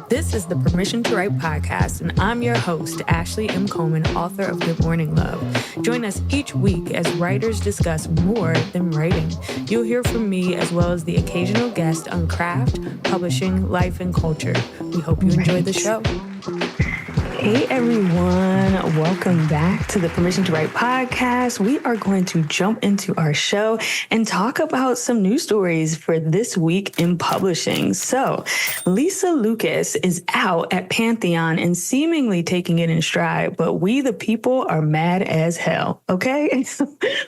This is the Permission to Write podcast, and I'm your host, Ashley M. Coleman, author of Good Morning Love. Join us each week as writers discuss more than writing. You'll hear from me as well as the occasional guest on craft, publishing, life, and culture. We hope you enjoy the show. Hey everyone, welcome back to the Permission to Write podcast. We are going to jump into our show and talk about some news stories for this week in publishing. So, Lisa Lucas is out at Pantheon and seemingly taking it in stride, but we the people are mad as hell, okay?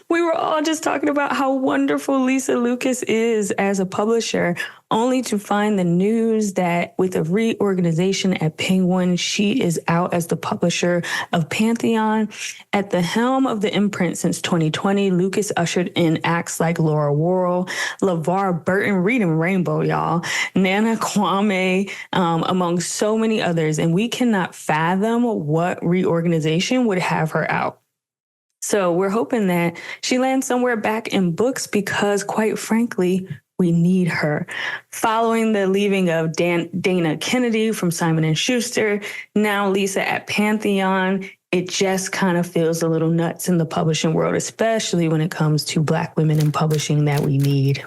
We were all just talking about how wonderful Lisa Lucas is as a publisher, only to find the news that with a reorganization at Penguin, she is out as the publisher of Pantheon. At the helm of the imprint since 2020, Lucas ushered in acts like Laura Worrell, LeVar Burton reading Rainbow, y'all, Nana Kwame, among so many others. And we cannot fathom what reorganization would have her out. So we're hoping that she lands somewhere back in books because, quite frankly, we need her. Following the leaving of Dana Kennedy from Simon & Schuster, now Lisa at Pantheon, it just kind of feels a little nuts in the publishing world, especially when it comes to Black women in publishing that we need.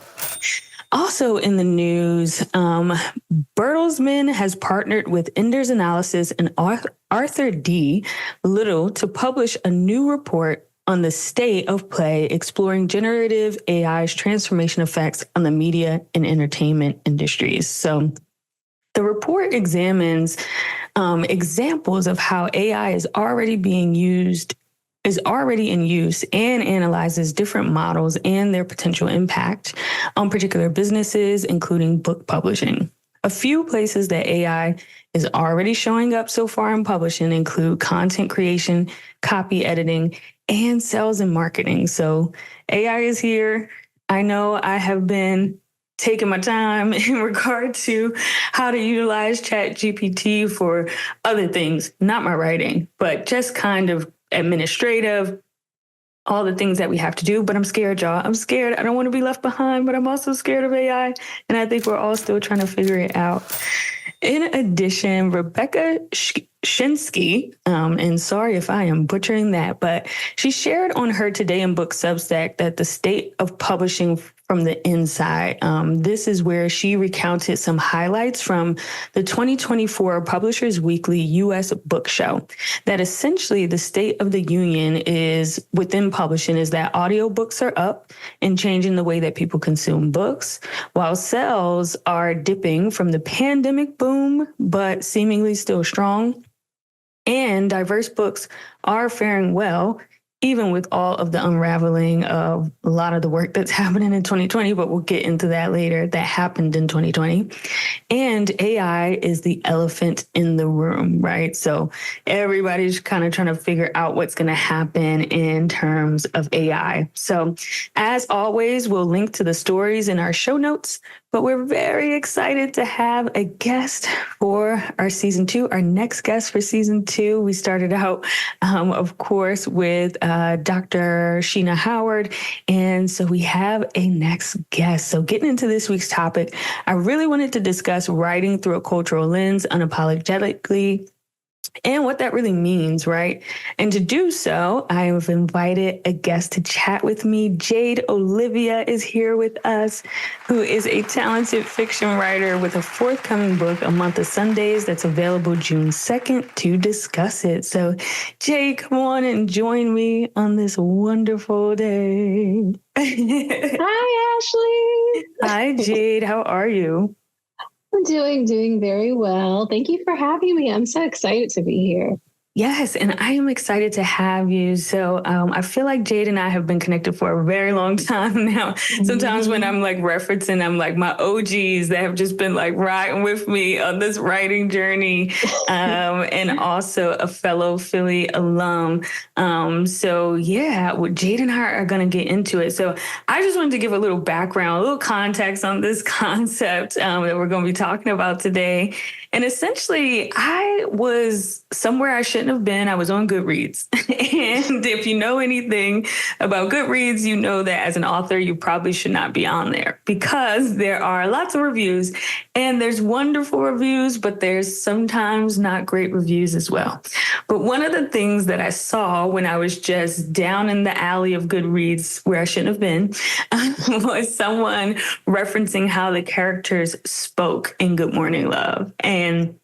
Also in the news, Bertelsmann has partnered with Enders Analysis and Arthur D. Little to publish a new report on the state of play, exploring generative AI's transformation effects on the media and entertainment industries. So the report examines examples of how AI is already in use and analyzes different models and their potential impact on particular businesses, including book publishing. A few places that AI is already showing up so far in publishing include content creation, copy editing, and sales and marketing. So AI is here. I know I have been taking my time in regard to how to utilize ChatGPT for other things, not my writing, but just kind of administrative, all the things that we have to do. But I'm scared, y'all. I'm scared. I don't want to be left behind, but I'm also scared of AI. And I think we're all still trying to figure it out. In addition, Rebecca Shinsky, and sorry if I am butchering that, but she shared on her Today in Book Substack that the state of publishing from the inside. This is where she recounted some highlights from the 2024 Publishers Weekly U.S. Book Show. That essentially the state of the union is within publishing is that audiobooks are up and changing the way that people consume books, while sales are dipping from the pandemic boom, but seemingly still strong. And diverse books are faring well, even with all of the unraveling of a lot of the work that's happening in 2020, but we'll get into that later, that happened in 2020. And AI is the elephant in the room, right? So everybody's kind of trying to figure out what's going to happen in terms of AI. So as always, we'll link to the stories in our show notes, but we're very excited to have a guest for our season 2, our next guest for season 2. We started out, of course, with Dr. Sheena Howard. And so we have a next guest. So getting into this week's topic, I really wanted to discuss writing through a cultural lens unapologetically and what that really means, right? And to do so, I have invited a guest to chat with me. Jade Olivia is here with us, who is a talented fiction writer with a forthcoming book, A Month of Sundays, that's available June 2nd to discuss it. So Jade, come on and join me on this wonderful day. Hi, Ashley. Hi, Jade. How are you? I'm doing very well. Thank you for having me. I'm so excited to be here. Yes, and I am excited to have you. So I feel like Jade and I have been connected for a very long time now. Sometimes when I'm like referencing, I'm like my OGs that have just been like riding with me on this writing journey, and also a fellow Philly alum. So yeah, well, Jade and I are going to get into it. So I just wanted to give a little background, a little context on this concept that we're going to be talking about today. And essentially, I was somewhere I should shouldn't have been. I was on Goodreads. And if you know anything about Goodreads, you know that as an author, you probably should not be on there because there are lots of reviews and there's wonderful reviews, but there's sometimes not great reviews as well. But one of the things that I saw when I was just down in the alley of Goodreads where I shouldn't have been was someone referencing how the characters spoke in Good Morning Love. And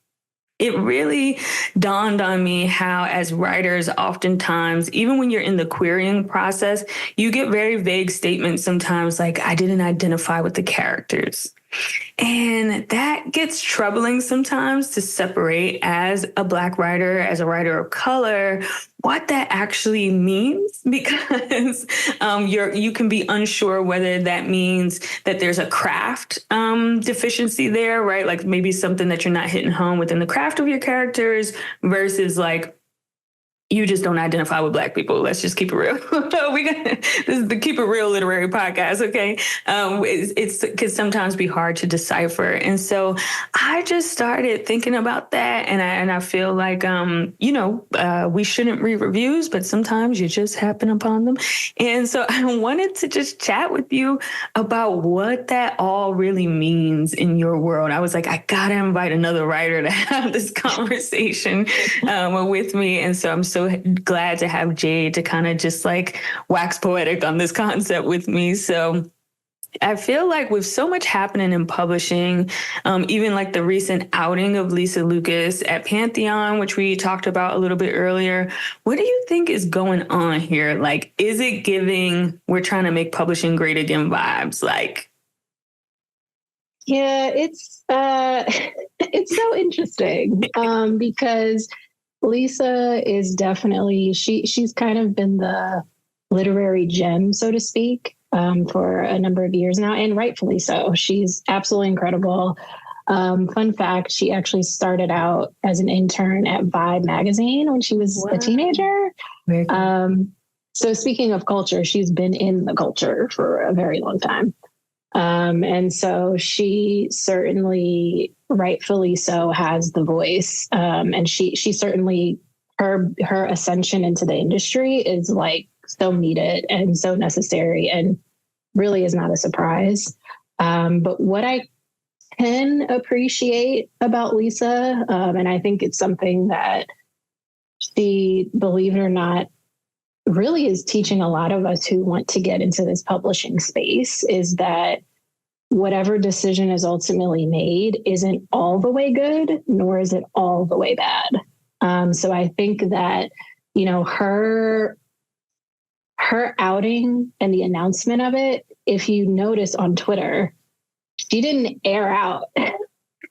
it really dawned on me how, as writers, oftentimes, even when you're in the querying process, you get very vague statements sometimes like, I didn't identify with the characters. And that gets troubling sometimes to separate as a Black writer, as a writer of color, what that actually means, because you can be unsure whether that means that there's a craft deficiency there, right? Like maybe something that you're not hitting home within the craft of your characters versus like, you just don't identify with Black people. Let's just keep it real. This is the Keep It Real literary podcast, okay? It can sometimes be hard to decipher. And so I just started thinking about that. And I feel like, we shouldn't read reviews, but sometimes you just happen upon them. And so I wanted to just chat with you about what that all really means in your world. I was like, I got to invite another writer to have this conversation with me. And so I'm so glad to have Jade to kind of just like wax poetic on this concept with me. So I feel like with so much happening in publishing, even like the recent outing of Lisa Lucas at Pantheon, which we talked about a little bit earlier, what do you think is going on here? Like, is it giving we're trying to make publishing great again vibes? Like, yeah, it's so interesting because Lisa is definitely, she's kind of been the literary gem, so to speak, for a number of years now, and rightfully so. She's absolutely incredible. Fun fact, she actually started out as an intern at Vibe magazine when she was a teenager. Very cool. So speaking of culture, she's been in the culture for a very long time. And so she certainly, rightfully so, has the voice. And she certainly, her ascension into the industry is like so needed and so necessary and really is not a surprise. But what I can appreciate about Lisa, and I think it's something that she, believe it or not, really is teaching a lot of us who want to get into this publishing space, is that whatever decision is ultimately made isn't all the way good, nor is it all the way bad. So I think that, her outing and the announcement of it, if you notice on Twitter, she didn't air out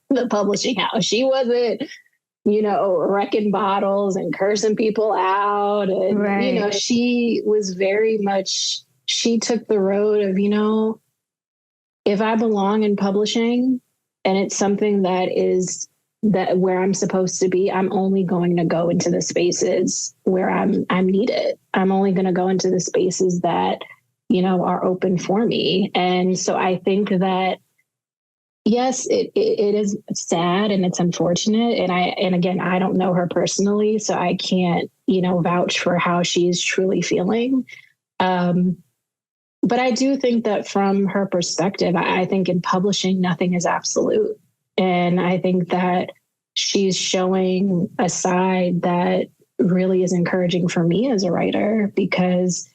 the publishing house. She wasn't, wrecking bottles and cursing people out. And, right. She was very much, she took the road of, if I belong in publishing and it's something that where I'm supposed to be, I'm only going to go into the spaces where I'm needed. I'm only going to go into the spaces that, are open for me. And so I think that, yes, it is sad and it's unfortunate. And again, I don't know her personally, so I can't, vouch for how she's truly feeling. But I do think that from her perspective, I think in publishing, nothing is absolute. And I think that she's showing a side that really is encouraging for me as a writer, because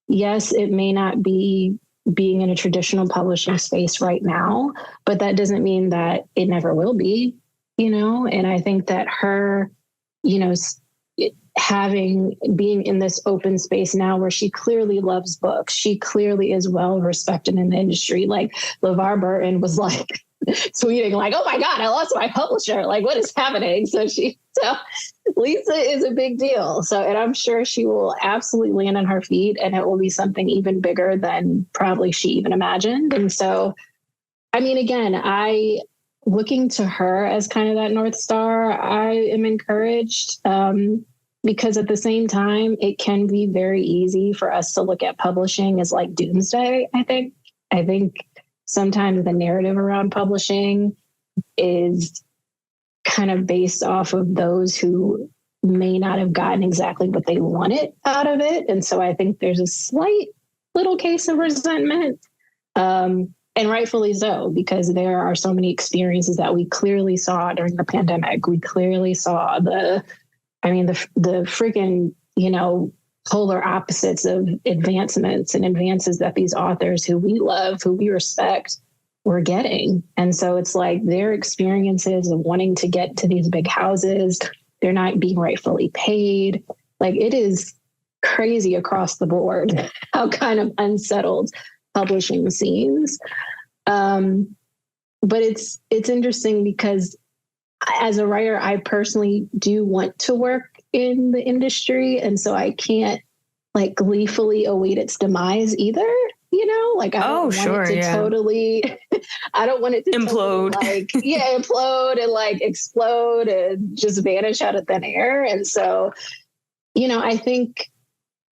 yes, it may not be being in a traditional publishing space right now, but that doesn't mean that it never will be, and I think that her, being in this open space now where she clearly loves books, she clearly is well respected in the industry. Like LeVar Burton was like tweeting like, oh my God, I lost my publisher. Like, what is happening? So Lisa is a big deal. So, and I'm sure she will absolutely land on her feet and it will be something even bigger than probably she even imagined. And so, I mean, again, looking to her as kind of that North Star, I am encouraged, because at the same time, it can be very easy for us to look at publishing as like doomsday, I think sometimes the narrative around publishing is kind of based off of those who may not have gotten exactly what they wanted out of it. And so I think there's a slight little case of resentment. And rightfully so, because there are so many experiences that we clearly saw during the pandemic. We clearly saw the freaking, polar opposites of advancements and advances that these authors who we love, who we respect, were getting. And so it's like their experiences of wanting to get to these big houses, they're not being rightfully paid. Like, it is crazy across the board how kind of unsettled publishing seems. But it's interesting because as a writer, I personally do want to work in the industry. And so I can't like gleefully await its demise either. Like I don't want it to totally, I don't want it to implode, totally, implode and like explode and just vanish out of thin air. And so, I think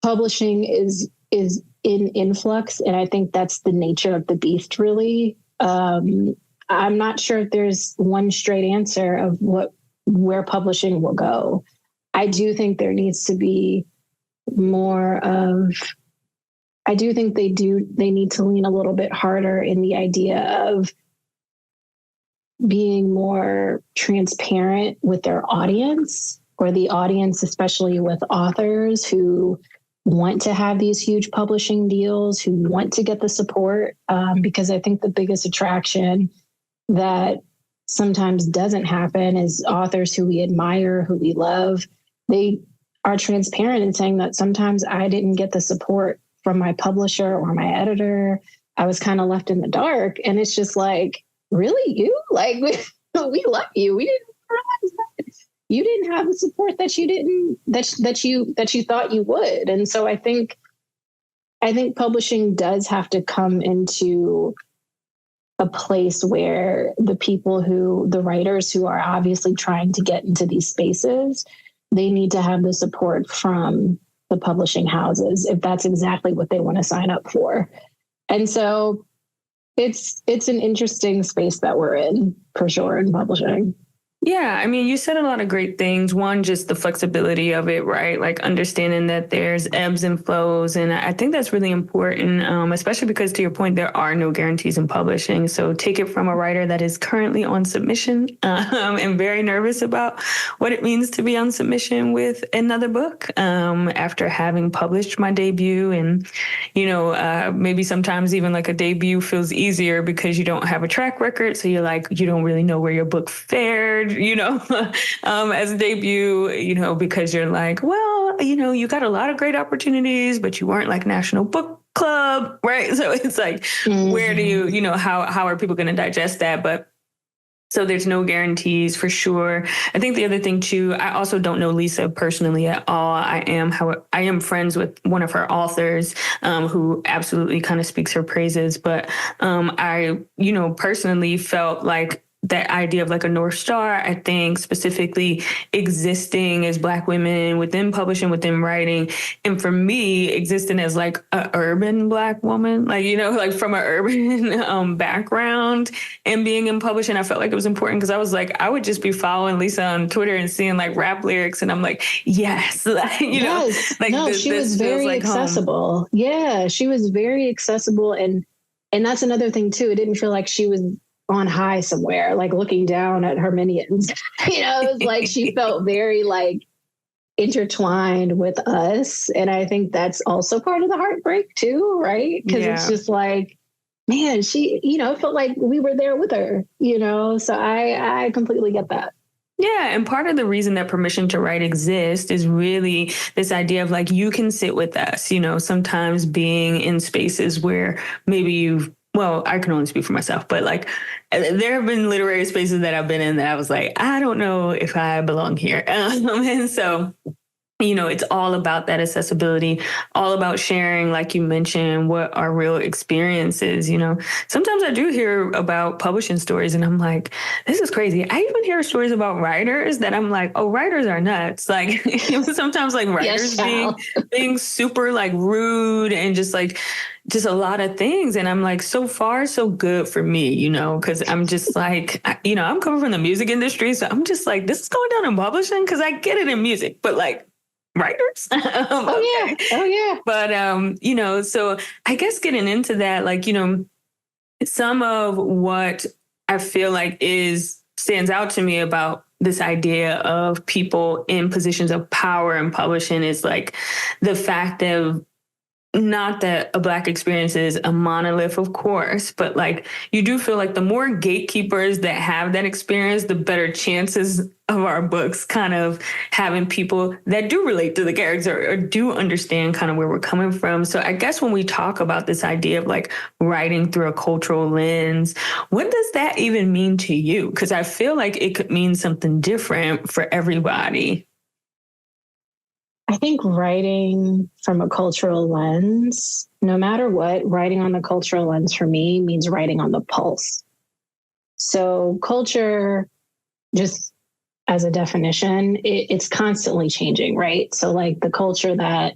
publishing is in influx. And I think that's the nature of the beast, really. I'm not sure if there's one straight answer of where publishing will go. I do think there needs to be more of, I do think they need to lean a little bit harder in the idea of being more transparent with their audience, or the audience, especially with authors who want to have these huge publishing deals, who want to get the support. Because I think the biggest attraction that sometimes doesn't happen is authors who we admire, who we love. They are transparent in saying that sometimes I didn't get the support from my publisher or my editor. I was kind of left in the dark. And it's just like, really, you? Like, we love you. We didn't realize that you didn't have the support that you thought you would. And so I think publishing does have to come into a place where the writers who are obviously trying to get into these spaces, they need to have the support from the publishing houses if that's exactly what they want to sign up for. And so it's an interesting space that we're in, for sure, in publishing. Yeah, I mean, you said a lot of great things. One, just the flexibility of it, right? Like understanding that there's ebbs and flows. And I think that's really important, especially because, to your point, there are no guarantees in publishing. So take it from a writer that is currently on submission and very nervous about what it means to be on submission with another book after having published my debut. And, maybe sometimes even like a debut feels easier because you don't have a track record. So you're like, you don't really know where your book fared, as a debut, because you're like, well, you got a lot of great opportunities, but you weren't like National Book Club, right? So it's like, where do you, how are people going to digest that? But so there's no guarantees for sure. I think the other thing too, I also don't know Lisa personally at all. I am friends with one of her authors who absolutely kind of speaks her praises. But I, personally felt like that idea of like a North Star, I think specifically existing as Black women within publishing, within writing. And for me, existing as like an urban Black woman, like, like from an urban background and being in publishing, I felt like it was important because I was like, I would just be following Lisa on Twitter and seeing like rap lyrics. And I'm like, yes, yes. Like, no, she was very like accessible. Home. Yeah, she was very accessible. And that's another thing too. It didn't feel like she was on high somewhere, like looking down at her minions. It was like she felt very like intertwined with us. And I think that's also part of the heartbreak too, right? Because it's just like, man, she, it felt like we were there with her, so I completely get that. Yeah. And part of the reason that Permission to Write exists is really this idea of like, you can sit with us, sometimes being in spaces where maybe I can only speak for myself, but like there have been literary spaces that I've been in that I was like, I don't know if I belong here. And so It's all about that accessibility, all about sharing, like you mentioned, what our real experiences. Sometimes I do hear about publishing stories and I'm like, this is crazy. I even hear stories about writers that I'm like, oh, writers are nuts. Like, sometimes like writers being super like rude and just a lot of things. And I'm like, so far, so good for me, because I'm just like, I'm coming from the music industry. So I'm just like, this is going down in publishing because I get it in music, but like, writers. Oh yeah. But so I guess getting into that, like, some of what I feel like stands out to me about this idea of people in positions of power in publishing is like the fact that not that a Black experience is a monolith, of course, but like you do feel like the more gatekeepers that have that experience, the better chances of our books kind of having people that do relate to the character or do understand kind of where we're coming from. So I guess when we talk about this idea of like writing through a cultural lens, what does that even mean to you? Because I feel like it could mean something different for everybody. I think writing from a cultural lens, no matter what, writing on the cultural lens for me means writing on the pulse. So culture, just as a definition, it's constantly changing, right? So like the culture that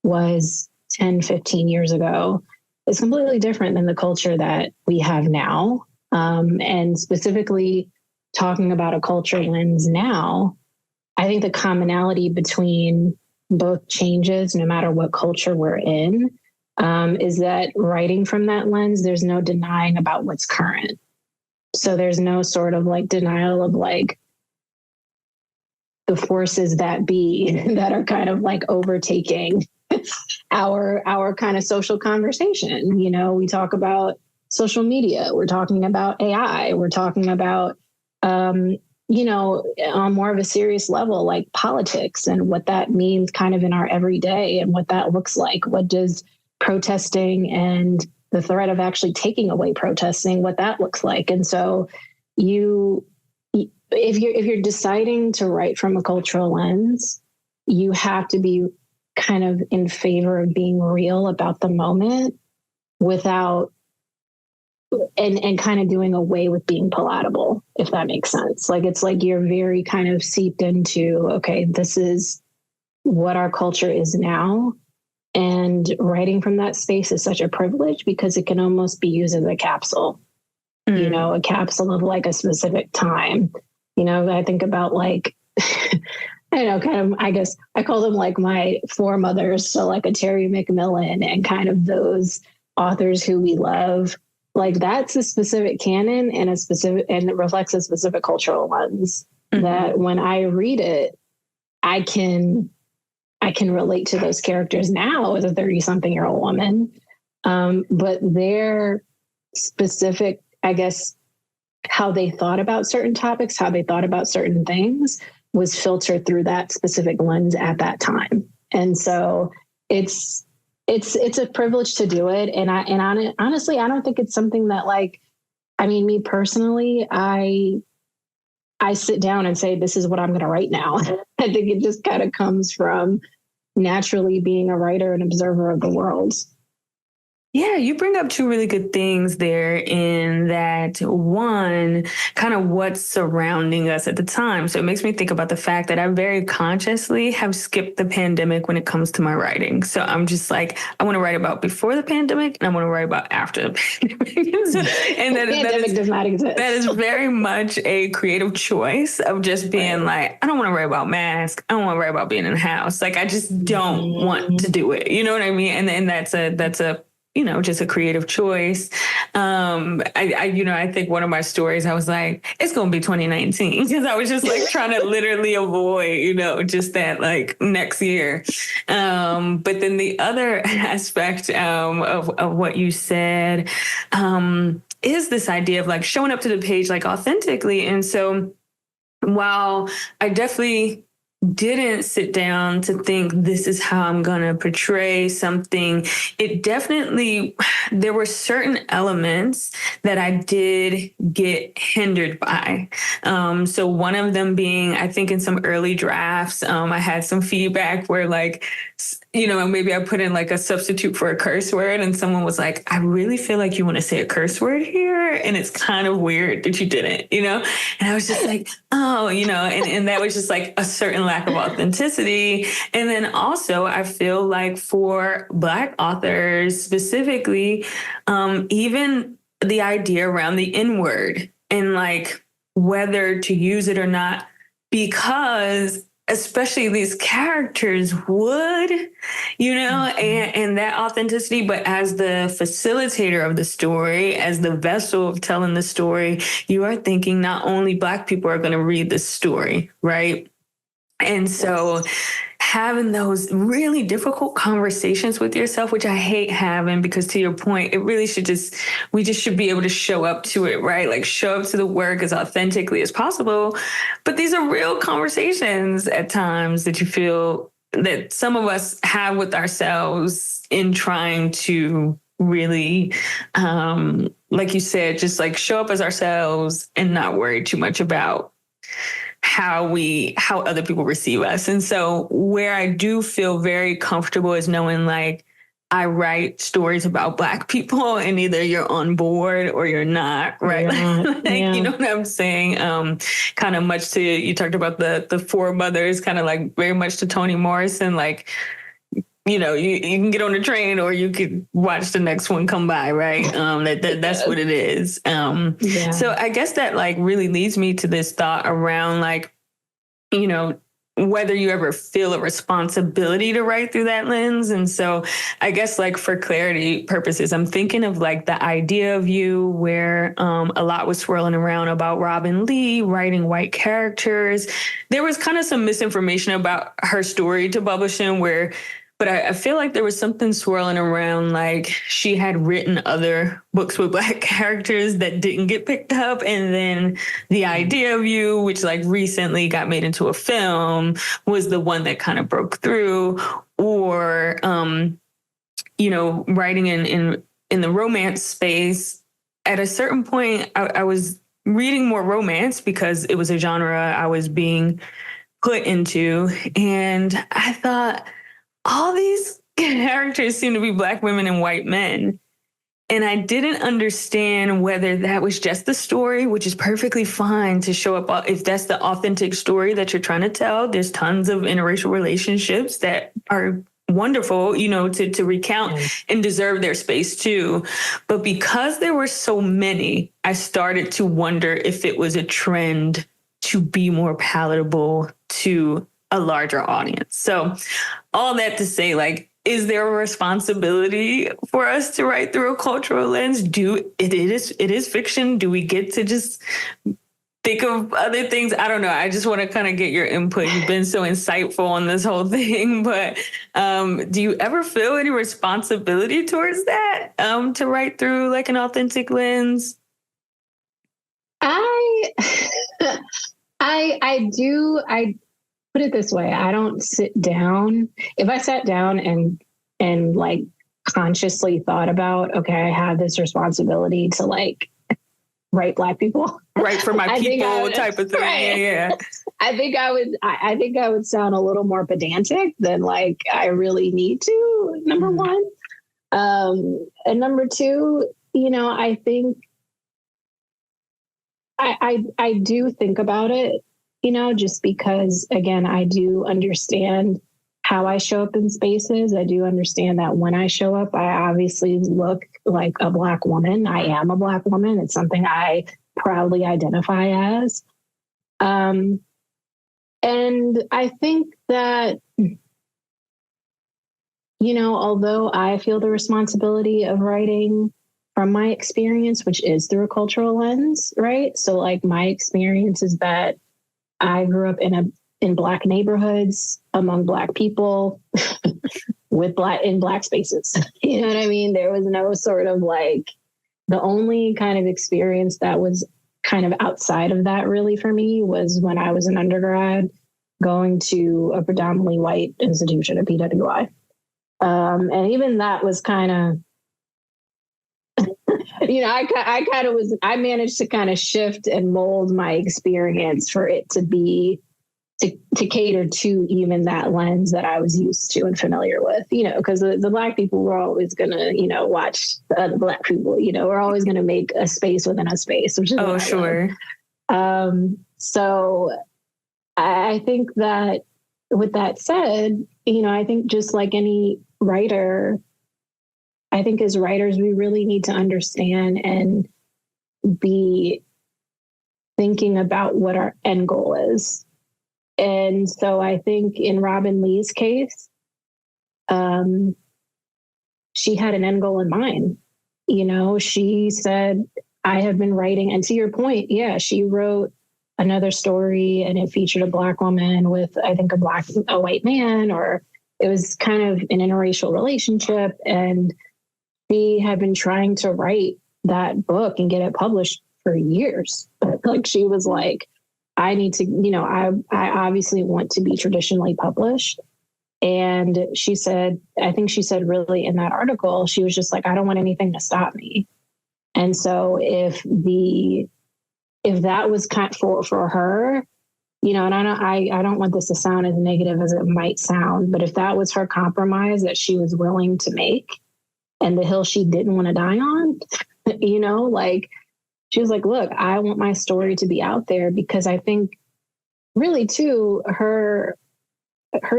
was 10, 15 years ago is completely different than the culture that we have now. And specifically talking about a culture lens now, I think the commonality between both changes, no matter what culture we're in, is that writing from that lens, there's no denying about what's current. So there's no sort of like denial of like the forces that be that are kind of like overtaking our kind of social conversation. We talk about social media, we're talking about AI, we're talking about on more of a serious level, like politics and what that means kind of in our everyday and what that looks like. What does protesting and the threat of actually taking away protesting, what that looks like. And so if you're deciding to write from a cultural lens, you have to be kind of in favor of being real about the moment without and kind of doing away with being palatable, if that makes sense. Like, it's like you're very kind of seeped into, okay, this is what our culture is now. And writing from that space is such a privilege because it can almost be used as a capsule, a capsule of like a specific time. I think about like, I don't know, kind of, I guess I call them like my foremothers. So like a Terry McMillan and kind of those authors who we love. Like that's a specific canon and it reflects a specific cultural lens that when I read it, I can relate to those characters now as a 30-something-year-old woman. But their specific, I guess, how they thought about certain topics, how they thought about certain things was filtered through that specific lens at that time. And so it's a privilege to do it. And honestly, I don't think it's something that me personally, I sit down and say, this is what I'm going to write now. I think it just kind of comes from naturally being a writer and observer of the world. Yeah, you bring up two really good things there in that one, kind of what's surrounding us at the time. So it makes me think about the fact that I very consciously have skipped the pandemic when it comes to my writing. So I'm just like, I want to write about before the pandemic and I want to write about after the pandemic. And that is very much a creative choice of just being like, I don't want to write about masks. I don't want to write about being in the house. Like, I just don't want to do it. You know what I mean? And that's a just a creative choice. I think one of my stories, I was like, it's going to be 2019 because I was just like trying to literally avoid, just that like next year. But then the other aspect of what you said is this idea of like showing up to the page like authentically. And so while I definitely didn't sit down to think this is how I'm going to portray something, it definitely, there were certain elements that I did get hindered by. So one of them being, I think in some early drafts, I had some feedback where like, maybe I put in like a substitute for a curse word and someone was like, I really feel like you want to say a curse word here. And it's kind of weird that you didn't, and I was just like, oh, and that was just like a certain lack of authenticity. And then also I feel like for Black authors specifically, even the idea around the N word and like whether to use it or not, because especially these characters would, and that authenticity. But as the facilitator of the story, as the vessel of telling the story, you are thinking not only Black people are going to read this story, right? And so having those really difficult conversations with yourself, which I hate having, because to your point, it really we just should be able to show up to it, right? Like show up to the work as authentically as possible. But these are real conversations at times that you feel that some of us have with ourselves in trying to really, like you said, just like show up as ourselves and not worry too much about how other people receive us. And so where I do feel very comfortable is knowing like I write stories about Black people and either you're on board or you're not, right? You know what I'm saying? Kind of much to, you talked about the four mothers, kind of like very much to Toni Morrison, like, you can get on the train or you could watch the next one come by, right? That's what it is. So I guess that like really leads me to this thought around like, whether you ever feel a responsibility to write through that lens. And so I guess like for clarity purposes, I'm thinking of like the idea of you where a lot was swirling around about Robin Lee writing white characters. There was kind of some misinformation about her story to publishing but I feel like there was something swirling around, like she had written other books with Black characters that didn't get picked up. And then The Idea of You, which like recently got made into a film, was the one that kind of broke through. Or, writing in the romance space. At a certain point, I was reading more romance because it was a genre I was being put into. And I thought, all these characters seem to be Black women and white men. And I didn't understand whether that was just the story, which is perfectly fine to show up. If that's the authentic story that you're trying to tell, there's tons of interracial relationships that are wonderful, to recount and deserve their space too. But because there were so many, I started to wonder if it was a trend to be more palatable to a larger audience. So all that to say, like, is there a responsibility for us to write through a cultural lens? It is fiction. Do we get to just think of other things? I don't know. I just want to kind of get your input. You've been so insightful on this whole thing, but do you ever feel any responsibility towards that, to write through like an authentic lens? I do. I put it this way. I don't sit down. If I sat down and like consciously thought about, okay, I have this responsibility to like write Black people. Right, for my people type of thing. Right. Yeah. I think I would sound a little more pedantic than like I really need to, number one. And number two, I think I do think about it, just because, again, I do understand how I show up in spaces. I do understand that when I show up, I obviously look like a Black woman. I am a Black woman. It's something I proudly identify as. And I think that, although I feel the responsibility of writing from my experience, which is through a cultural lens, right? So like my experience is that I grew up in Black neighborhoods among Black people in Black spaces. You know what I mean? There was no sort of like, the only kind of experience that was kind of outside of that really for me was when I was an undergrad. going to a predominantly white institution, a PWI. And even that was kind of, I managed to kind of shift and mold my experience for it to be, to cater to even that lens that I was used to and familiar with, because the Black people were always going to, watch the other Black people, we're always going to make a space within a space, which is sure. So I think that with that said, I think just like any writer, I think as writers, we really need to understand and be thinking about what our end goal is. And so I think in Robin Lee's case, she had an end goal in mind. She said, I have been writing, and to your point, yeah, she wrote another story and it featured a Black woman with, I think, a white man, or it was kind of an interracial relationship. And she had been trying to write that book and get it published for years. Like, she was like, I need to, I obviously want to be traditionally published. And she said, I think she said really in that article, she was just like, I don't want anything to stop me. And so if that was kind of for her, and I don't want this to sound as negative as it might sound, but if that was her compromise that she was willing to make and the hill she didn't want to die on, like, she was like, look, I want my story to be out there, because I think really too, her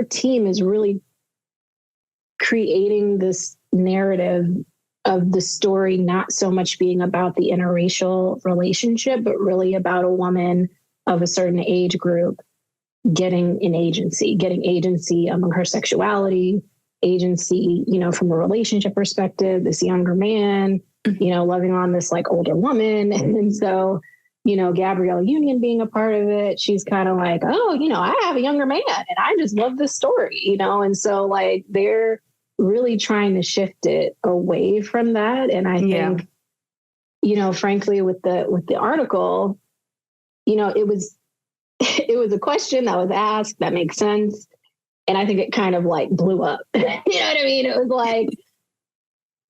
team is really creating this narrative of the story, not so much being about the interracial relationship, but really about a woman of a certain age group getting agency among her sexuality, agency, from a relationship perspective, this younger man, loving on this like older woman. And so, Gabrielle Union being a part of it, she's kind of like, oh, I have a younger man and I just love this story, and so like they're really trying to shift it away from that. And I think, frankly, with the article, it was a question that was asked that makes sense. And I think it kind of like blew up. You know what I mean? It was like,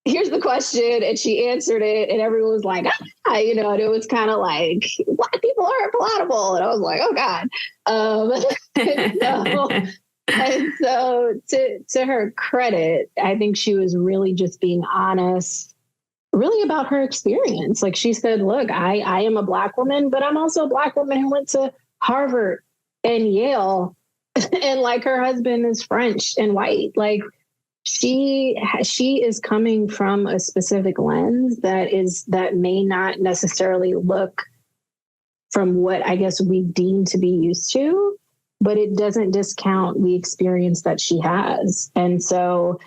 here's the question, and she answered it, and everyone was like, and it was kind of like, Black people aren't palatable. And I was like, oh God. And so to her credit, I think she was really just being honest, really about her experience. Like, she said, look, I am a Black woman, but I'm also a Black woman who went to Harvard and Yale, and like her husband is French and white. Like, she is coming from a specific lens that may not necessarily look from what I guess we deem to be used to, but it doesn't discount the experience that she has. And so,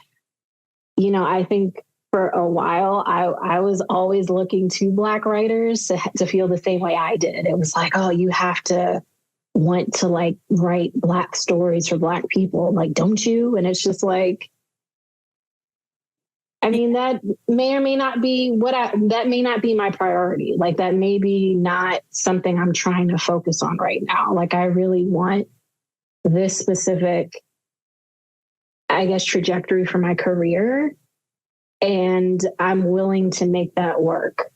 I think for a while, I was always looking to Black writers to feel the same way I did. It was like, oh, you have to want to like write Black stories for Black people. Like, don't you? And it's just like, I mean, that may or may not be that may not be my priority. Like, that may be not something I'm trying to focus on right now. Like, I really want this specific, I guess, trajectory for my career. And I'm willing to make that work,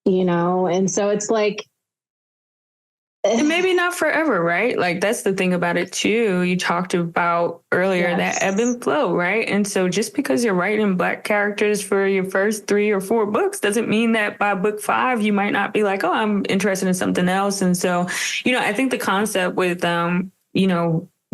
And so it's like, and maybe not forever, right? Like, that's the thing about it too. You talked about earlier that ebb and flow, right? And so just because you're writing Black characters for your first 3 or 4 books doesn't mean that by book 5, you might not be like, oh, I'm interested in something else. And so, I think the concept with,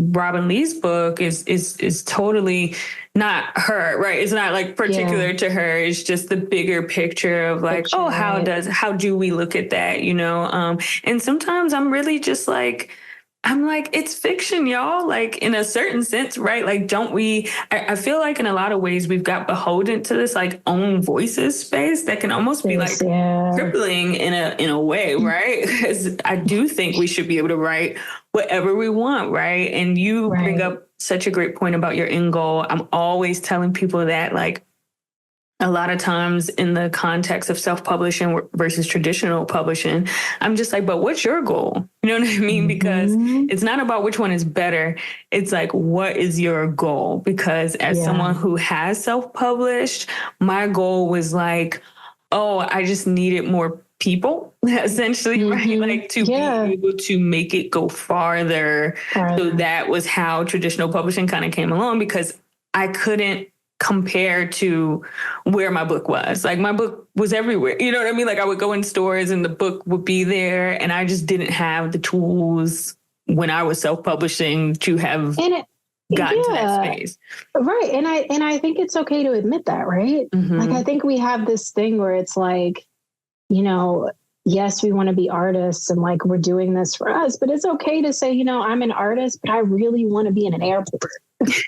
Robin Lee's book is totally not her, right? It's not like particular to her. It's just the bigger picture of like, how do we look at that? And sometimes I'm really just like, it's fiction, y'all. Like, in a certain sense, right? Like, don't we, I feel like in a lot of ways we've got beholden to this like own voices space that can almost be like crippling in a way, right? Because I do think we should be able to write whatever we want, right? And you bring up such a great point about your end goal. I'm always telling people that, like, a lot of times in the context of self-publishing versus traditional publishing, I'm just like, but what's your goal? You know what I mean? Because it's not about which one is better. It's like, what is your goal? Because as someone who has self-published, my goal was like, oh, I just needed more people, essentially, right? Like to be able to make it go farther. So that was how traditional publishing kind of came along, because I couldn't compare to where my book was. Like my book was everywhere. You know what I mean? Like I would go in stores and the book would be there, and I just didn't have the tools when I was self-publishing to have gotten to that space. Right. And I think it's okay to admit that, right? Like I think we have this thing where it's like, you know, yes, we want to be artists and like we're doing this for us, but it's okay to say, you know, I'm an artist, but I really want to be in an airport.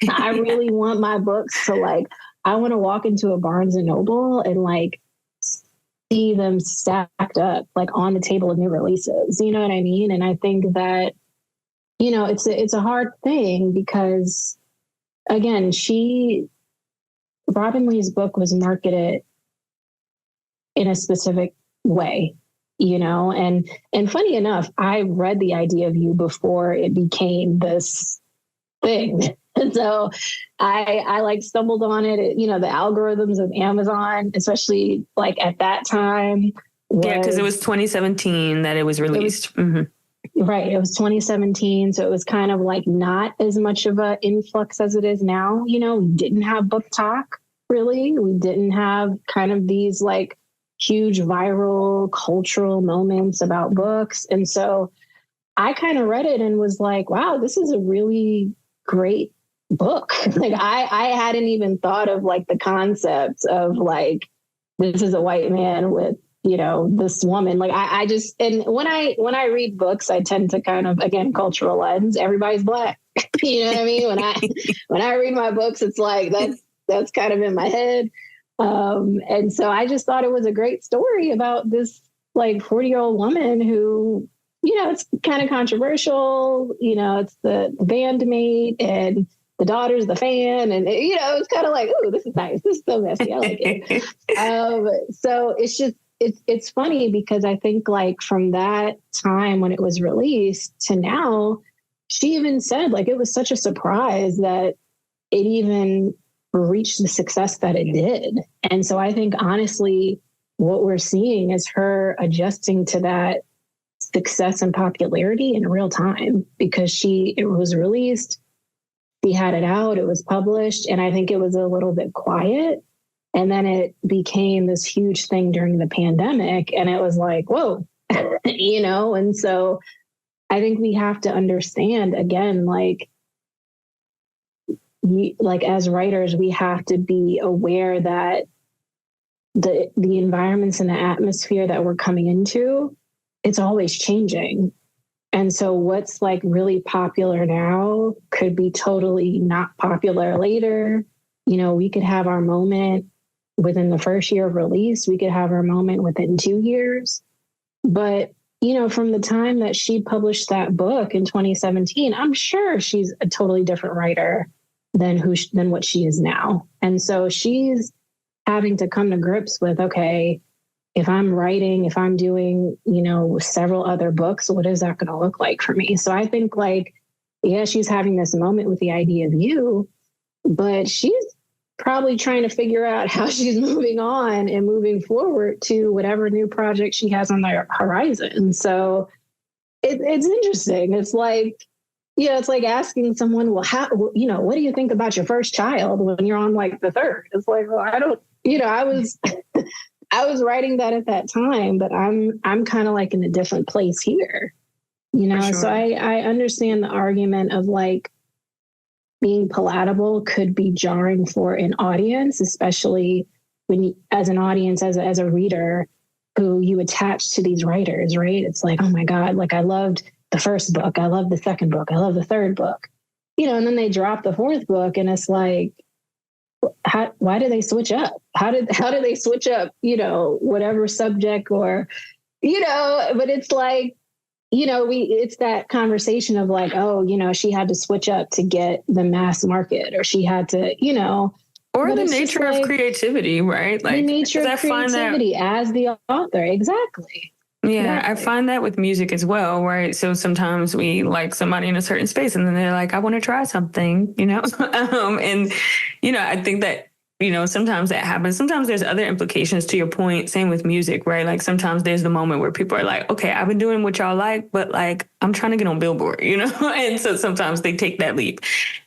I really want my books to like, I want to walk into a Barnes and Noble and like see them stacked up like on the table of new releases. You know what I mean? And I think that, you know, it's a hard thing because again, Robin Lee's book was marketed in a specific way, you know, and funny enough, I read The Idea of You before it became this thing. And so I like stumbled on it, you know, the algorithms of Amazon, especially like at that time. Because it was 2017 that it was released. Right. It was 2017. So it was kind of like not as much of an influx as it is now. You know, we didn't have book talk, really. We didn't have kind of these like huge viral cultural moments about books. And so I kind of read it and was like, wow, this is a really great book. Like I hadn't even thought of like the concept of like, this is a white man with, you know, this woman. Like I just, and when I read books, I tend to kind of, again, cultural lens, everybody's Black. You know what I mean? When I read my books, it's like, that's kind of in my head. And so I just thought it was a great story about this like 40-year-old woman who, you know, it's kind of controversial, you know, it's the bandmate and the daughter's the fan. And, you know, it's kind of like, oh, this is nice. This is so messy. I like it. So it's just, it's funny because I think like from that time when it was released to now, she even said like it was such a surprise that it even reached the success that it did. And so I think honestly, what we're seeing is her adjusting to that success and popularity in real time because it was released, she had it out, it was published, and I think it was a little bit quiet. And then it became this huge thing during the pandemic. And it was like, whoa, you know? And so I think we have to understand again, like as writers, we have to be aware that the environments and the atmosphere that we're coming into, it's always changing. And so what's like really popular now could be totally not popular later. You know, we could have our moment within the first year of release, we could have our moment within 2 years. But, you know, from the time that she published that book in 2017, I'm sure she's a totally different writer than what she is now. And so she's having to come to grips with, okay, if I'm writing, if I'm doing, you know, several other books, what is that going to look like for me? So I think like, yeah, she's having this moment with The Idea of You, but she's probably trying to figure out how she's moving on and moving forward to whatever new project she has on the horizon. So it's interesting. It's like, yeah, it's like asking someone, well, how, you know, what do you think about your first child when you're on like the third? It's like, well, I don't, you know, I was writing that at that time, but I'm kind of like in a different place here, you know? Sure. So I understand the argument of like, being palatable could be jarring for an audience, especially when you, as an audience, as a reader who you attach to these writers, right? It's like, oh my God, like I loved the first book. I love the second book. I love the third book, you know, and then they drop the fourth book and it's like, why do they switch up? How did they switch up, you know, whatever subject or, you know, but it's like, you know, it's that conversation of like, oh, you know, she had to switch up to get the mass market or she had to, you know, Or But the it's nature of creativity, right? The nature of I find creativity as the author. Exactly. yeah, I Exactly. find that with music as well, right? So sometimes we like somebody in a certain space and then they're like, I want to try something, and, I think that, sometimes that happens. Sometimes there's other implications to your point. Same with music, right? Like sometimes there's the moment where people are like, okay, I've been doing what y'all like, but like, I'm trying to get on Billboard, and so sometimes they take that leap.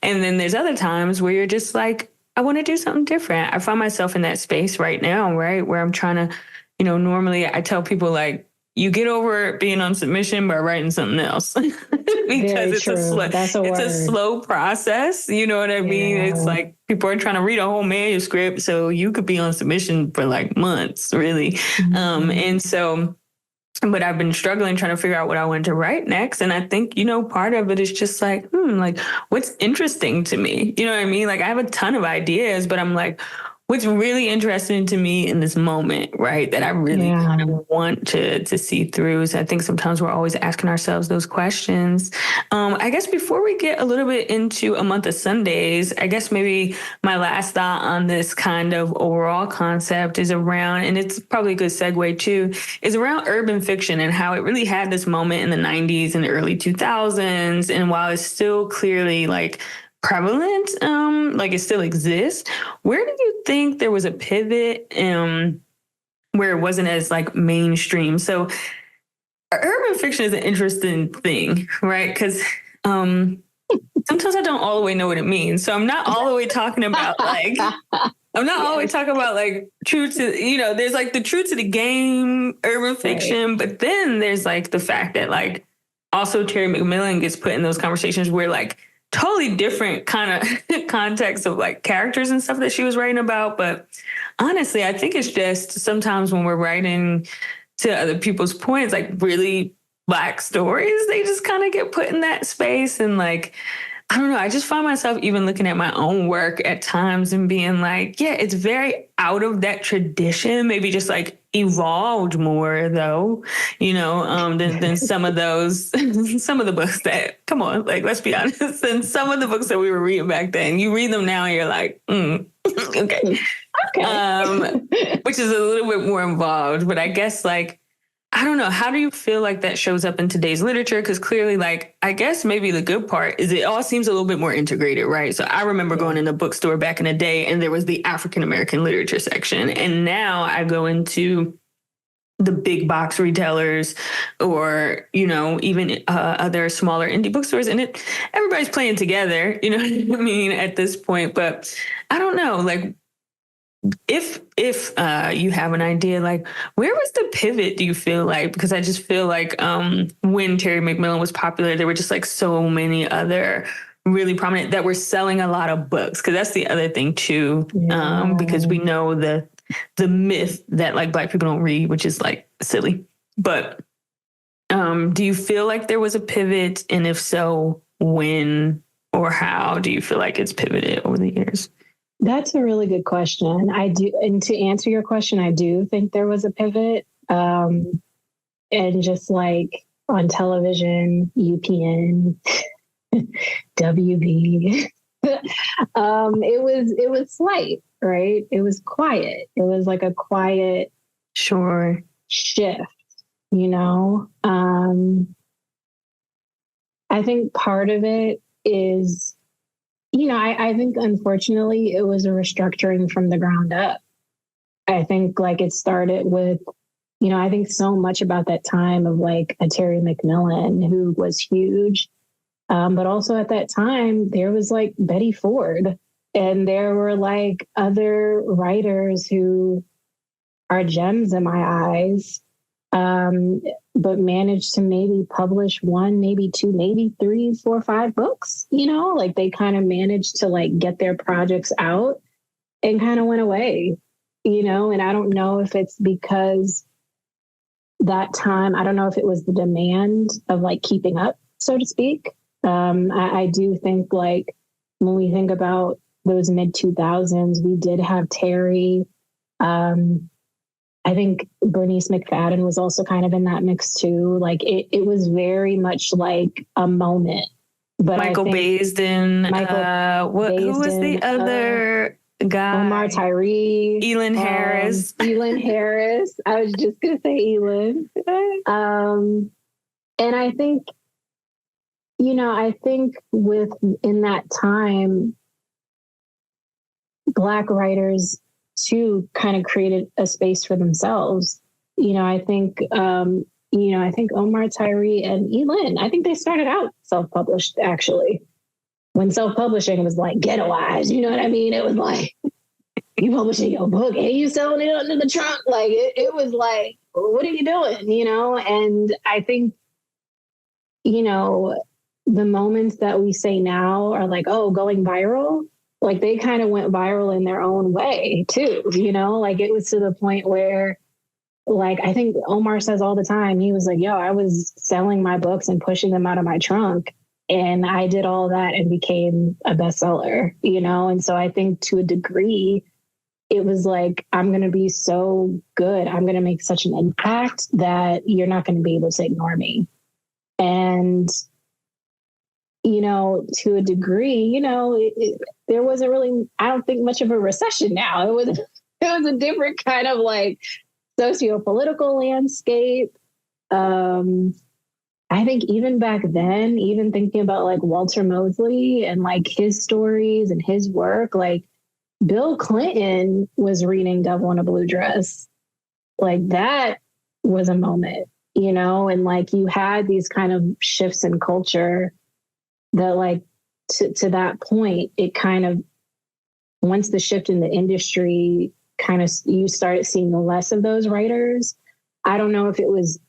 And then there's other times where you're just like, I want to do something different. I find myself in that space right now, right? Where I'm trying to, normally I tell people like, you get over being on submission by writing something else because Very true. That's a it's a word. slow process. You know what I mean? It's Yeah. like people are trying to read a whole manuscript. So you could be on submission for like months, really. And so, but I've been struggling trying to figure out what I wanted to write next. And I think, part of it is just like, like what's interesting to me? You know what I mean? Like I have a ton of ideas, but I'm like, what's really interesting to me in this moment, right? That I really kind of want to see through. So I think sometimes we're always asking ourselves those questions. I guess before we get a little bit into a month of Sundays, I guess maybe my last thought on this kind of overall concept is around, and it's probably a good segue too, is around urban fiction and how it really had this moment in the 90s and the early 2000s. And while it's still clearly like prevalent, like it still exists, where do you think there was a pivot where it wasn't as like mainstream? So urban fiction is an interesting thing, right? Because sometimes I don't all the way know what it means. So I'm not all the way talking about like I'm not always talking about like true to, there's like the true to the game urban fiction, but then there's like the fact that like also Terry McMillan gets put in those conversations where like totally different kind of context of like characters and stuff that she was writing about. But honestly, I think it's just sometimes when we're writing to other people's points, like really Black stories, they just kind of get put in that space. And like, I don't know, I just find myself even looking at my own work at times and being like, yeah, it's very out of that tradition, maybe just like evolved more though, than some of those, some of the books that, come on, like, let's be honest. And some of the books that we were reading back then, you read them now and you're like, okay. Which is a little bit more involved, but I guess like, I don't know. How do you feel like that shows up in today's literature? Because clearly, like, I guess maybe the good part is it all seems a little bit more integrated, right? So I remember going in the bookstore back in the day and there was the African American literature section. And now I go into the big box retailers or, even other smaller indie bookstores and everybody's playing together, you know what I mean, at this point. But I don't know, like, if you have an idea, like where was the pivot, do you feel like? Because I just feel like when Terry McMillan was popular, there were just like so many other really prominent that were selling a lot of books. Because that's the other thing too, because we know the myth that like Black people don't read, which is like silly. But do you feel like there was a pivot? And if so, when or how do you feel like it's pivoted over the years? That's a really good question. I do, and to answer your question, I do think there was a pivot. And just like on television, UPN, WB, it was slight, right? It was quiet. It was like a quiet, sure, shift. I think part of it is, I think unfortunately it was a restructuring from the ground up. I think like it started with, I think so much about that time of like a Terry McMillan who was huge. But also at that time, there was like Betty Ford and there were like other writers who are gems in my eyes, but managed to maybe publish one, maybe two, maybe 3, 4, 5 books, like they kind of managed to like get their projects out and kind of went away, and I don't know if it's because that time, I don't know if it was the demand of like keeping up, so to speak. I do think like when we think about those mid 2000s, we did have Terry. I think Bernice McFadden was also kind of in that mix too. Like it was very much like a moment. But Michael Baisden. Who was the other? guy. Omar Tyree. Elin Harris. Elin Harris. I was just going to say Elin. And I think, I think in that time, Black writers too kind of created a space for themselves. I think, I think Omar Tyree and Elin, I think they started out self-published actually. When self-publishing was like ghettoized, you know what I mean? It was like, you publishing your book and you selling it under the trunk. Like it was like, what are you doing? And I think, the moments that we say now are like, oh, going viral. Like they kind of went viral in their own way too, like it was to the point where, like, I think Omar says all the time, he was like, yo, I was selling my books and pushing them out of my trunk. And I did all that and became a bestseller, And so I think to a degree, it was like, I'm going to be so good. I'm going to make such an impact that you're not going to be able to ignore me. And, to a degree, there wasn't really, I don't think much of a recession now. It was a different kind of like socio-political landscape. I think even back then, even thinking about like Walter Mosley and like his stories and his work, like Bill Clinton was reading Devil in a Blue Dress. Like that was a moment, and like you had these kind of shifts in culture that like to that point, it kind of, once the shift in the industry kind of, you started seeing less of those writers. I don't know if it was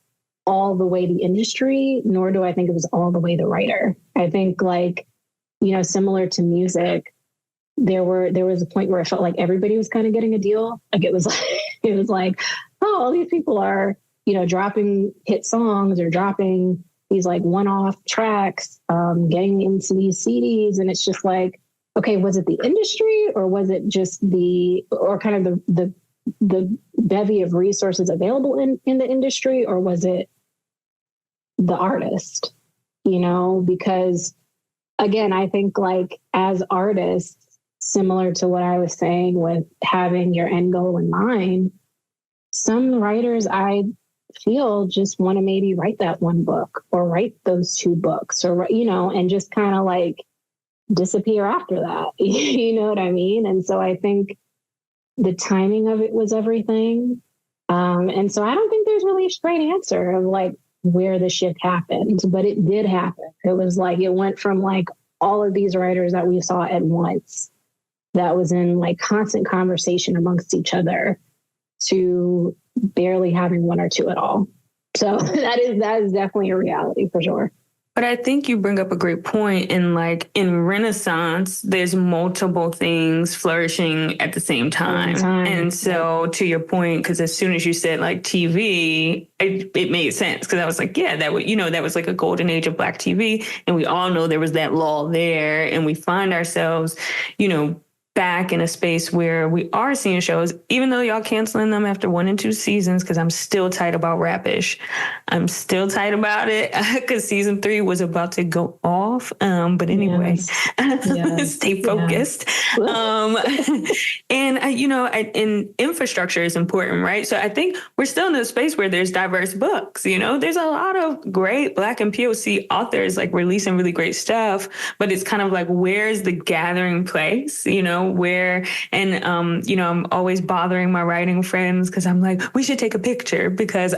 all the way the industry, nor do I think it was all the way the writer. I think like, similar to music, there was a point where I felt like everybody was kind of getting a deal. Like it was like, oh, all these people are, dropping hit songs or dropping these like one-off tracks, getting into these CDs. And it's just like, okay, was it the industry or was it just or kind of the bevy of resources available in the industry, or was it the artist, because again, I think like as artists, similar to what I was saying with having your end goal in mind, some writers I feel just want to maybe write that one book or write those two books or, and just kind of like disappear after that. You know what I mean? And so I think the timing of it was everything. And so I don't think there's really a straight answer of like where the shift happened, but it did happen. It was like, it went from like all of these writers that we saw at once that was in like constant conversation amongst each other to barely having one or two at all. So that is definitely a reality for sure. But I think you bring up a great point in Renaissance, there's multiple things flourishing at the same time. And so to your point, because as soon as you said like TV, it made sense because I was like, yeah, that was like a golden age of Black TV. And we all know there was that lull there. And we find ourselves, back in a space where we are seeing shows, even though y'all canceling them after 1 and 2 seasons, because I'm still tight about Rapish. I'm still tight about it because season 3 was about to go off. But anyway, yes. Stay focused. And, and infrastructure is important, right? So I think we're still in a space where there's diverse books, there's a lot of great Black and POC authors like releasing really great stuff, but it's kind of like, where's the gathering place, where, and, I'm always bothering my writing friends because I'm like, we should take a picture because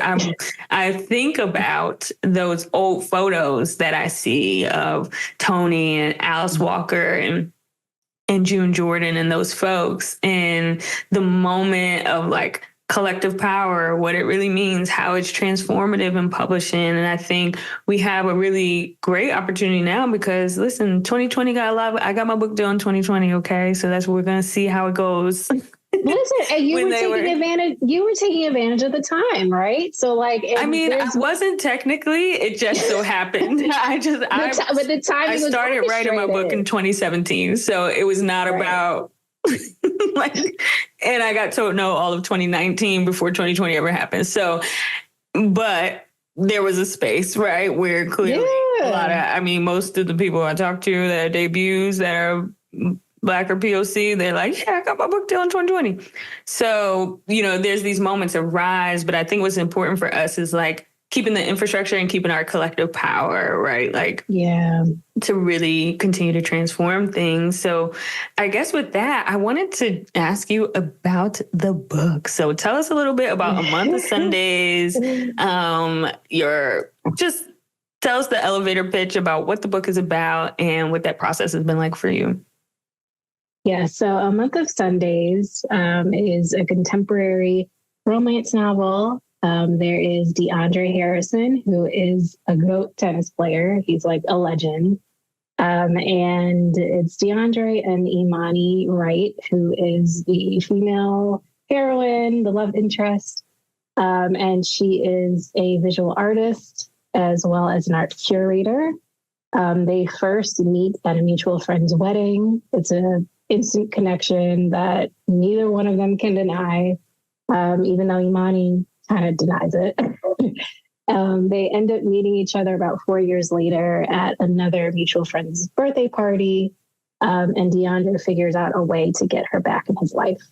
I think about those old photos that I see of Tony and Alice Walker and June Jordan and those folks, and the moment of like collective power, what it really means, how it's transformative in publishing. And I think we have a really great opportunity now because listen, 2020 I got my book deal in 2020. Okay. So that's what we're going to see how it goes. Listen, and you were taking advantage of the time, right? So like, I wasn't technically, it just so happened. I started writing my book in 2017. So it was not about and I got told no all of 2019 before 2020 ever happened. So, but there was a space, right, where clearly a lot of, most of the people I talk to that are debuts that are Black or POC, they're like, yeah, I got my book deal in 2020. So, there's these moments of rise, but I think what's important for us is like keeping the infrastructure and keeping our collective power, right? Like, yeah, to really continue to transform things. So I guess with that, I wanted to ask you about the book. So tell us a little bit about A Month of Sundays. Just tell us the elevator pitch about what the book is about and what that process has been like for you. Yeah, so A Month of Sundays is a contemporary romance novel. There is DeAndre Harrison, who is a GOAT tennis player. He's like a legend. And it's DeAndre and Imani Wright, who is the female heroine, the love interest. And she is a visual artist as well as an art curator. They first meet at a mutual friend's wedding. It's an instant connection that neither one of them can deny, even though Imani kind of denies it. They end up meeting each other about 4 years later at another mutual friend's birthday party. And DeAndre figures out a way to get her back in his life.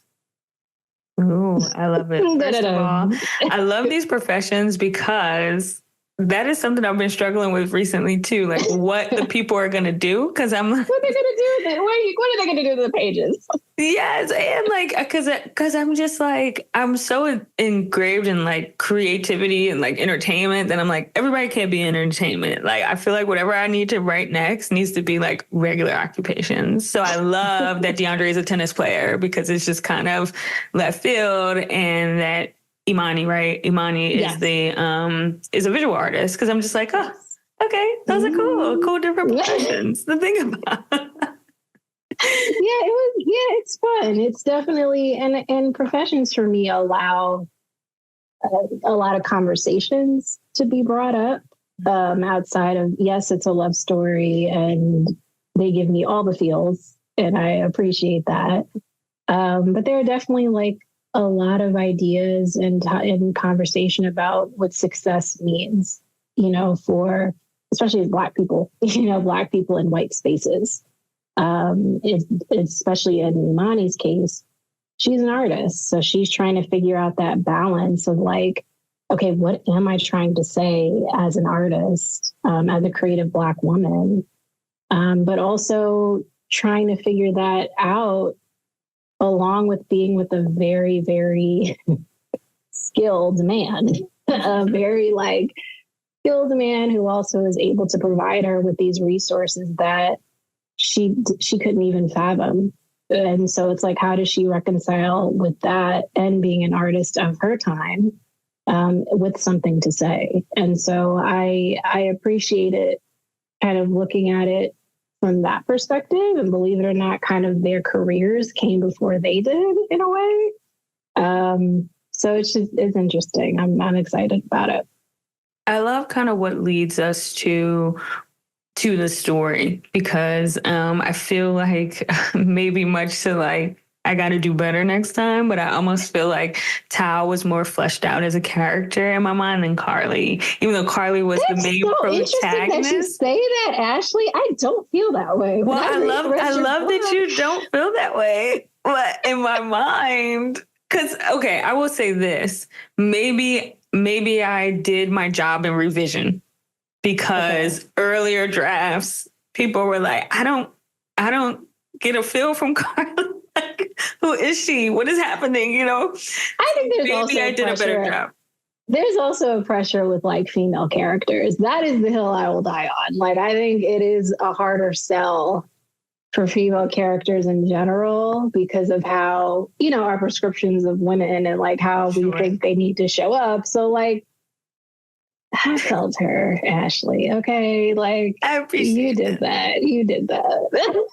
Ooh, I love it. First of all, I love these professions because that is something I've been struggling with recently too. Like what the people are going to do. Cause I'm like, what are they going to do? What are they going to do to the pages? Yes. And like, cause I'm just like, I'm so engraved in like creativity and like entertainment that I'm like, everybody can't be in entertainment. Like, I feel like whatever I need to write next needs to be like regular occupations. So I love that DeAndre is a tennis player because it's just kind of left field, and that Imani, right? Imani is is a visual artist, because I'm just like, oh, okay, those are cool different professions to think about. It's fun. It's definitely, and professions for me allow a lot of conversations to be brought up outside of, yes, it's a love story and they give me all the feels and I appreciate that. But there are definitely like a lot of ideas and conversation about what success means, for especially as Black people, Black people in white spaces. Especially in Imani's case, she's an artist. So she's trying to figure out that balance of like, okay, what am I trying to say as an artist, as a creative Black woman? But also trying to figure that out along with being with a very, very skilled man, a very like skilled man who also is able to provide her with these resources that she couldn't even fathom. And so it's like, how does she reconcile with that and being an artist of her time with something to say? And so I appreciate it, kind of looking at it from that perspective, and believe it or not, kind of their careers came before they did in a way. So it's interesting. I'm excited about it. I love kind of what leads us to the story, because I feel like maybe much to like, I got to do better next time, but I almost feel like Tao was more fleshed out as a character in my mind than Carly, even though Carly was the main protagonist. Interesting that you say that, Ashley. I don't feel that way. Well, I love that you don't feel that way, but in my mind, because, okay, I will say this, maybe I did my job in revision, because earlier drafts, people were like, I don't get a feel from Carly. Like, who is she? What is happening? I think there's also I did a better job. There's also a pressure with like female characters. That is the hill I will die on. Like, I think it is a harder sell for female characters in general because of how, our prescriptions of women and like how we think they need to show up. So like, I felt her, Ashley. Okay. Like, I appreciate You did that.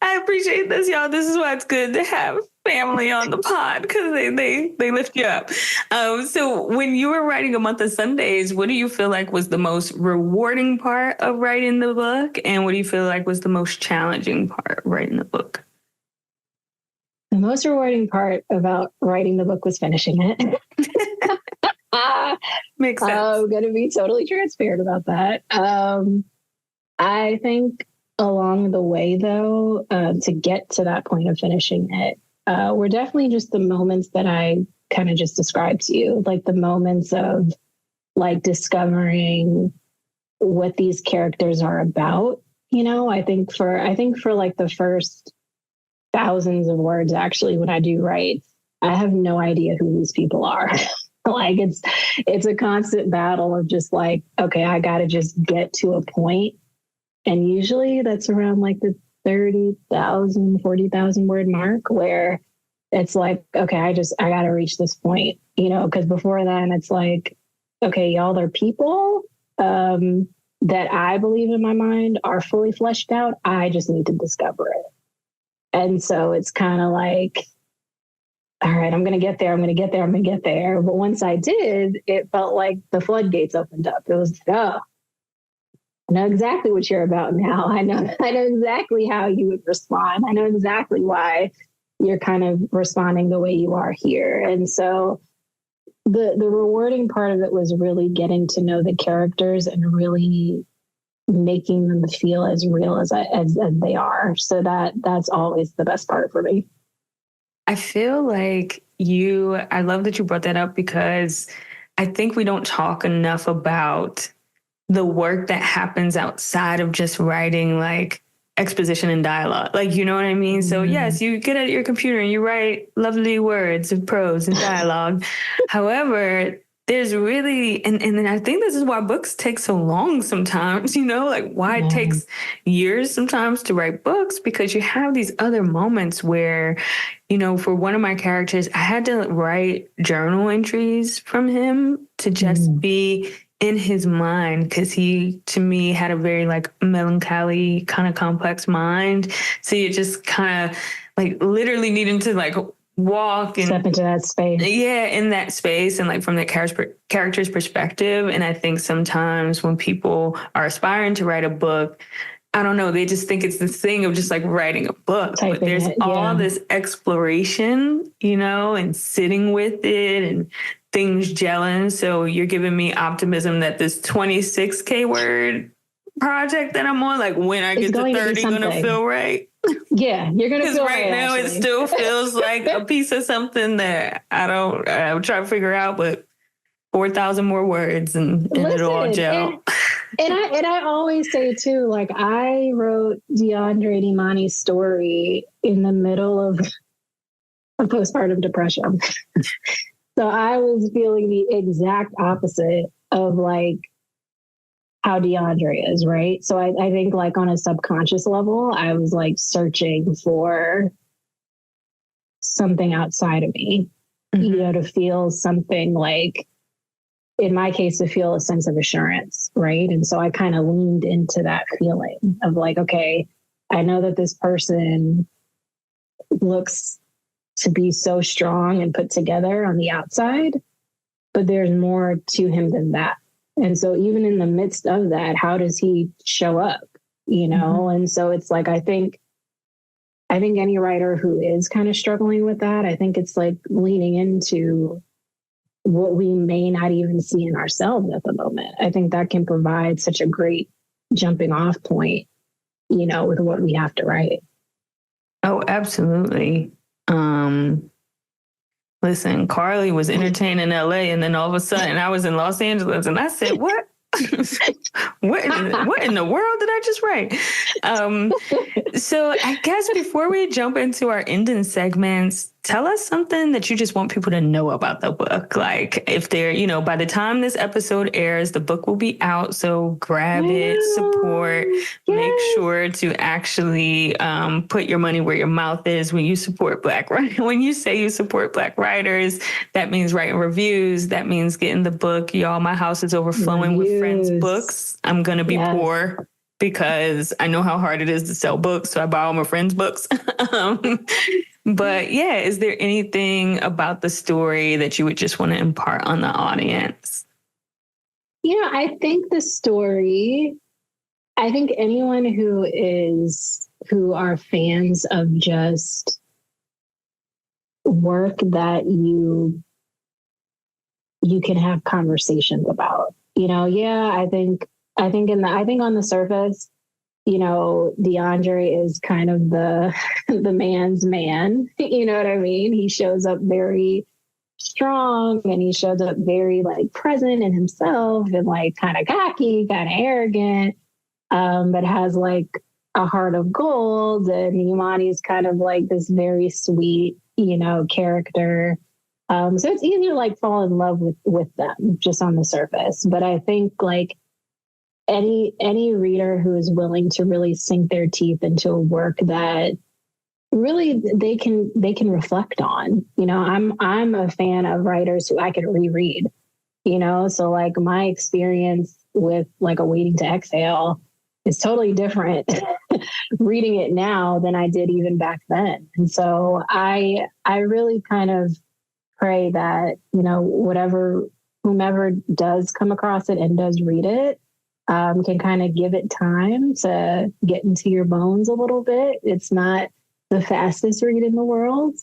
I appreciate this, y'all. This is why it's good to have family on the pod, because they lift you up. So when you were writing A Month of Sundays, what do you feel like was the most rewarding part of writing the book? And what do you feel like was the most challenging part of writing the book? The most rewarding part about writing the book was finishing it. Makes sense. I'm going to be totally transparent about that. I think along the way, though, to get to that point of finishing it, were definitely just the moments that I kind of just described to you, like the moments of like discovering what these characters are about. You know, I think for like the first thousands of words, actually, when I do write, I have no idea who these people are. Like it's a constant battle of just like, okay, I got to just get to a point. And usually that's around like the 30,000, 40,000 word mark where it's like, okay, I got to reach this point, you know, because before then it's like, okay, y'all are people that I believe in my mind are fully fleshed out. I just need to discover it. And so it's kind of like, all right, I'm going to get there. I'm going to get there. I'm going to get there. But once I did, it felt like the floodgates opened up. It was, oh, I know exactly what you're about now. I know exactly how you would respond. I know exactly why you're kind of responding the way you are here. And so the rewarding part of it was really getting to know the characters and really making them feel as real as they are. So that's always the best part for me. I feel like I love that you brought that up because I think we don't talk enough about the work that happens outside of just writing like exposition and dialogue. Like, you know what I mean? So yes, you get at your computer and you write lovely words of prose and dialogue. However, there's really, and I think this is why books take so long sometimes, you know, like why it takes years sometimes to write books, because you have these other moments where, you know, for one of my characters, I had to write journal entries from him to just be in his mind, because he, to me, had a very like melancholy kind of complex mind. So you just kind of like literally needing to like walk and step into that space. Yeah, in that space and like from the character's perspective. And I think sometimes when people are aspiring to write a book, I don't know, they just think it's this thing of just like writing a book. But there's all this exploration, you know, and sitting with it and things gelling. So you're giving me optimism that this 26K word project that I'm on, like when I get to 30, gonna feel right. Yeah, you're gonna feel right now actually. It still feels like a piece of something that I would try to figure out, but 4,000 more words and it'll all gel. And I always say too, like I wrote DeAndre Dimani's story in the middle of a postpartum depression. So I was feeling the exact opposite of like how DeAndre is, right? So I think like on a subconscious level, I was like searching for something outside of me, you know, to feel something like, in my case, to feel a sense of assurance, right? And so I kind of leaned into that feeling of like, okay, I know that this person looks to be so strong and put together on the outside, but there's more to him than that. And so even in the midst of that, how does he show up, you know? And so it's like, I think any writer who is kind of struggling with that, I think it's like leaning into what we may not even see in ourselves at the moment. I think that can provide such a great jumping off point, you know, with what we have to write. Oh, absolutely. Listen, Carly was entertained in LA and then all of a sudden I was in Los Angeles and I said, what? what in the world did I just write? So I guess before we jump into our ending segments, tell us something that you just want people to know about the book. Like if they're, you know, by the time this episode airs, the book will be out. So grab it, support, make sure to actually put your money where your mouth is when you support Black writers. When you say you support Black writers, that means writing reviews. That means getting the book. Y'all, my house is overflowing with friends' books. I'm going to be poor because I know how hard it is to sell books. So I buy all my friends' books. But yeah, is there anything about the story that you would just want to impart on the audience? You know, I think anyone who are fans of just work that you can have conversations about, you know, I think on the surface, DeAndre is kind of the the man's man. You know what I mean? He shows up very strong and he shows up very like present in himself and like kind of cocky, kind of arrogant, but has like a heart of gold. And Imani's kind of like this very sweet, character. So it's easy to like fall in love with them just on the surface. But I think like any reader who is willing to really sink their teeth into a work that really they can reflect on. I'm a fan of writers who I can reread. So like my experience with like A Waiting to Exhale is totally different reading it now than I did even back then. And so I really kind of pray that whomever does come across it and does read it can kind of give it time to get into your bones a little bit. It's not the fastest read in the world,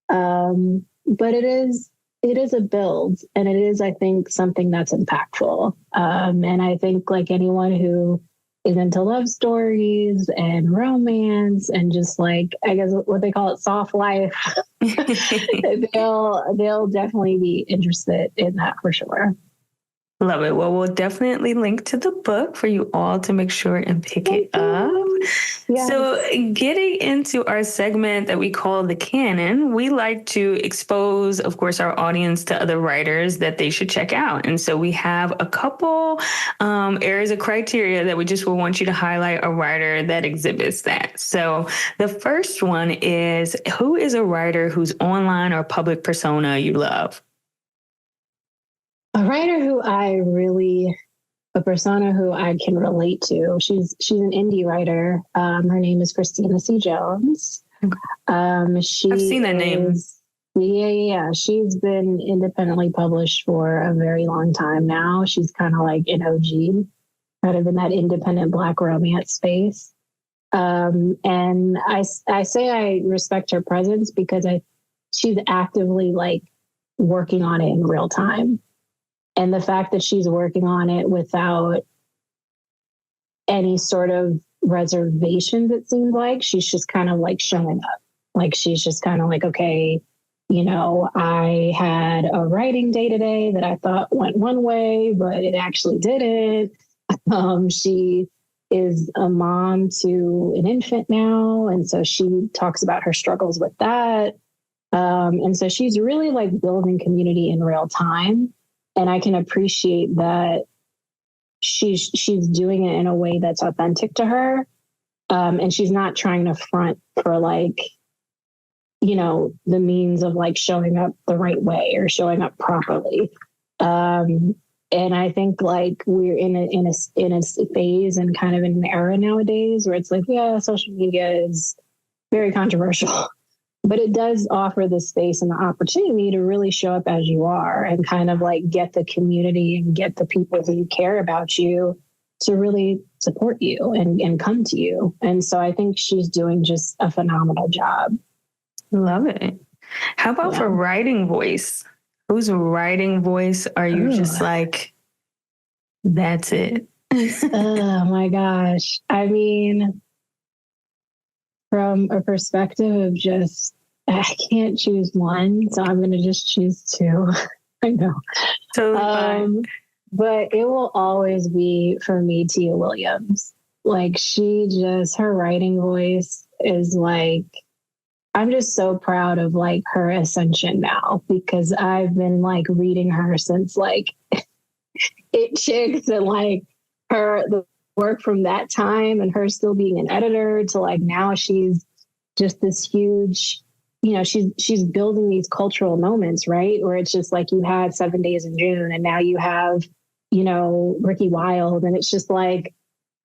but it is a build, and it is, I think, something that's impactful. And I think like anyone who is into love stories and romance and just like, I guess what they call it, soft life, they'll definitely be interested in that for sure. Love it. Well, we'll definitely link to the book for you all to make sure and pick it up. Yes. So getting into our segment that we call the canon, we like to expose, of course, our audience to other writers that they should check out. And so we have a couple areas of criteria that we just will want you to highlight a writer that exhibits that. So the first one is, who is a writer whose online or public persona you love? A writer a persona who I can relate to. She's an indie writer. Her name is Christina C. Jones. I've seen that name. Yeah. She's been independently published for a very long time now. She's kind of like an OG, kind of in that independent Black romance space. And I say I respect her presence because she's actively like working on it in real time. And the fact that she's working on it without any sort of reservations, it seems like she's just kind of like showing up. Like she's just kind of like, okay, I had a writing day today that I thought went one way, but it actually didn't. She is a mom to an infant now. And so she talks about her struggles with that. And so she's really like building community in real time. And I can appreciate that she's doing it in a way that's authentic to her. And she's not trying to front for like, the means of like showing up the right way or showing up properly. And I think like we're in a phase and kind of in an era nowadays where it's like, yeah, social media is very controversial. But it does offer the space and the opportunity to really show up as you are and kind of like get the community and get the people who care about you to really support you and come to you. And so I think she's doing just a phenomenal job. Love it. How about for writing voice? Whose writing voice are you just like, that's it? Oh my gosh. I mean, from a perspective of just, I can't choose one, so I'm going to just choose two. I know. Totally. But it will always be, for me, Tia Williams. Like, her writing voice is like, I'm just so proud of like her ascension now, because I've been like reading her since like It Chicks and like the work from that time and her still being an editor to like now she's just this huge, she's building these cultural moments, right? Where it's just like you had 7 Days in June and now you have, Ricky Wilde. And it's just like,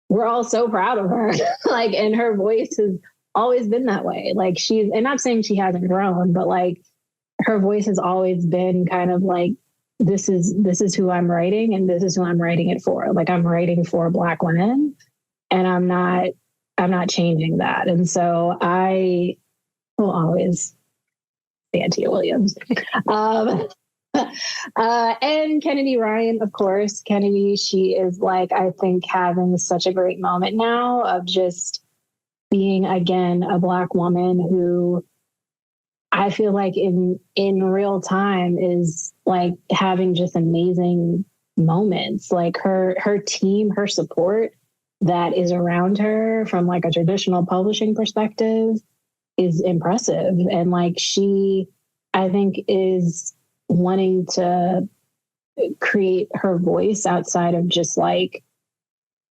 we're all so proud of her. Like, and her voice has always been that way. Like and not saying she hasn't grown, but like her voice has always been kind of like, this is who I'm writing and this is who I'm writing it for. Like I'm writing for Black women and I'm not changing that. And so I will always stand Tia Williams. And Kennedy Ryan, of course. Kennedy, she is like, I think, having such a great moment now of just being, again, a Black woman who I feel like in real time is like having just amazing moments. Like her team, her support that is around her from like a traditional publishing perspective is impressive. And like she, I think, is wanting to create her voice outside of just like,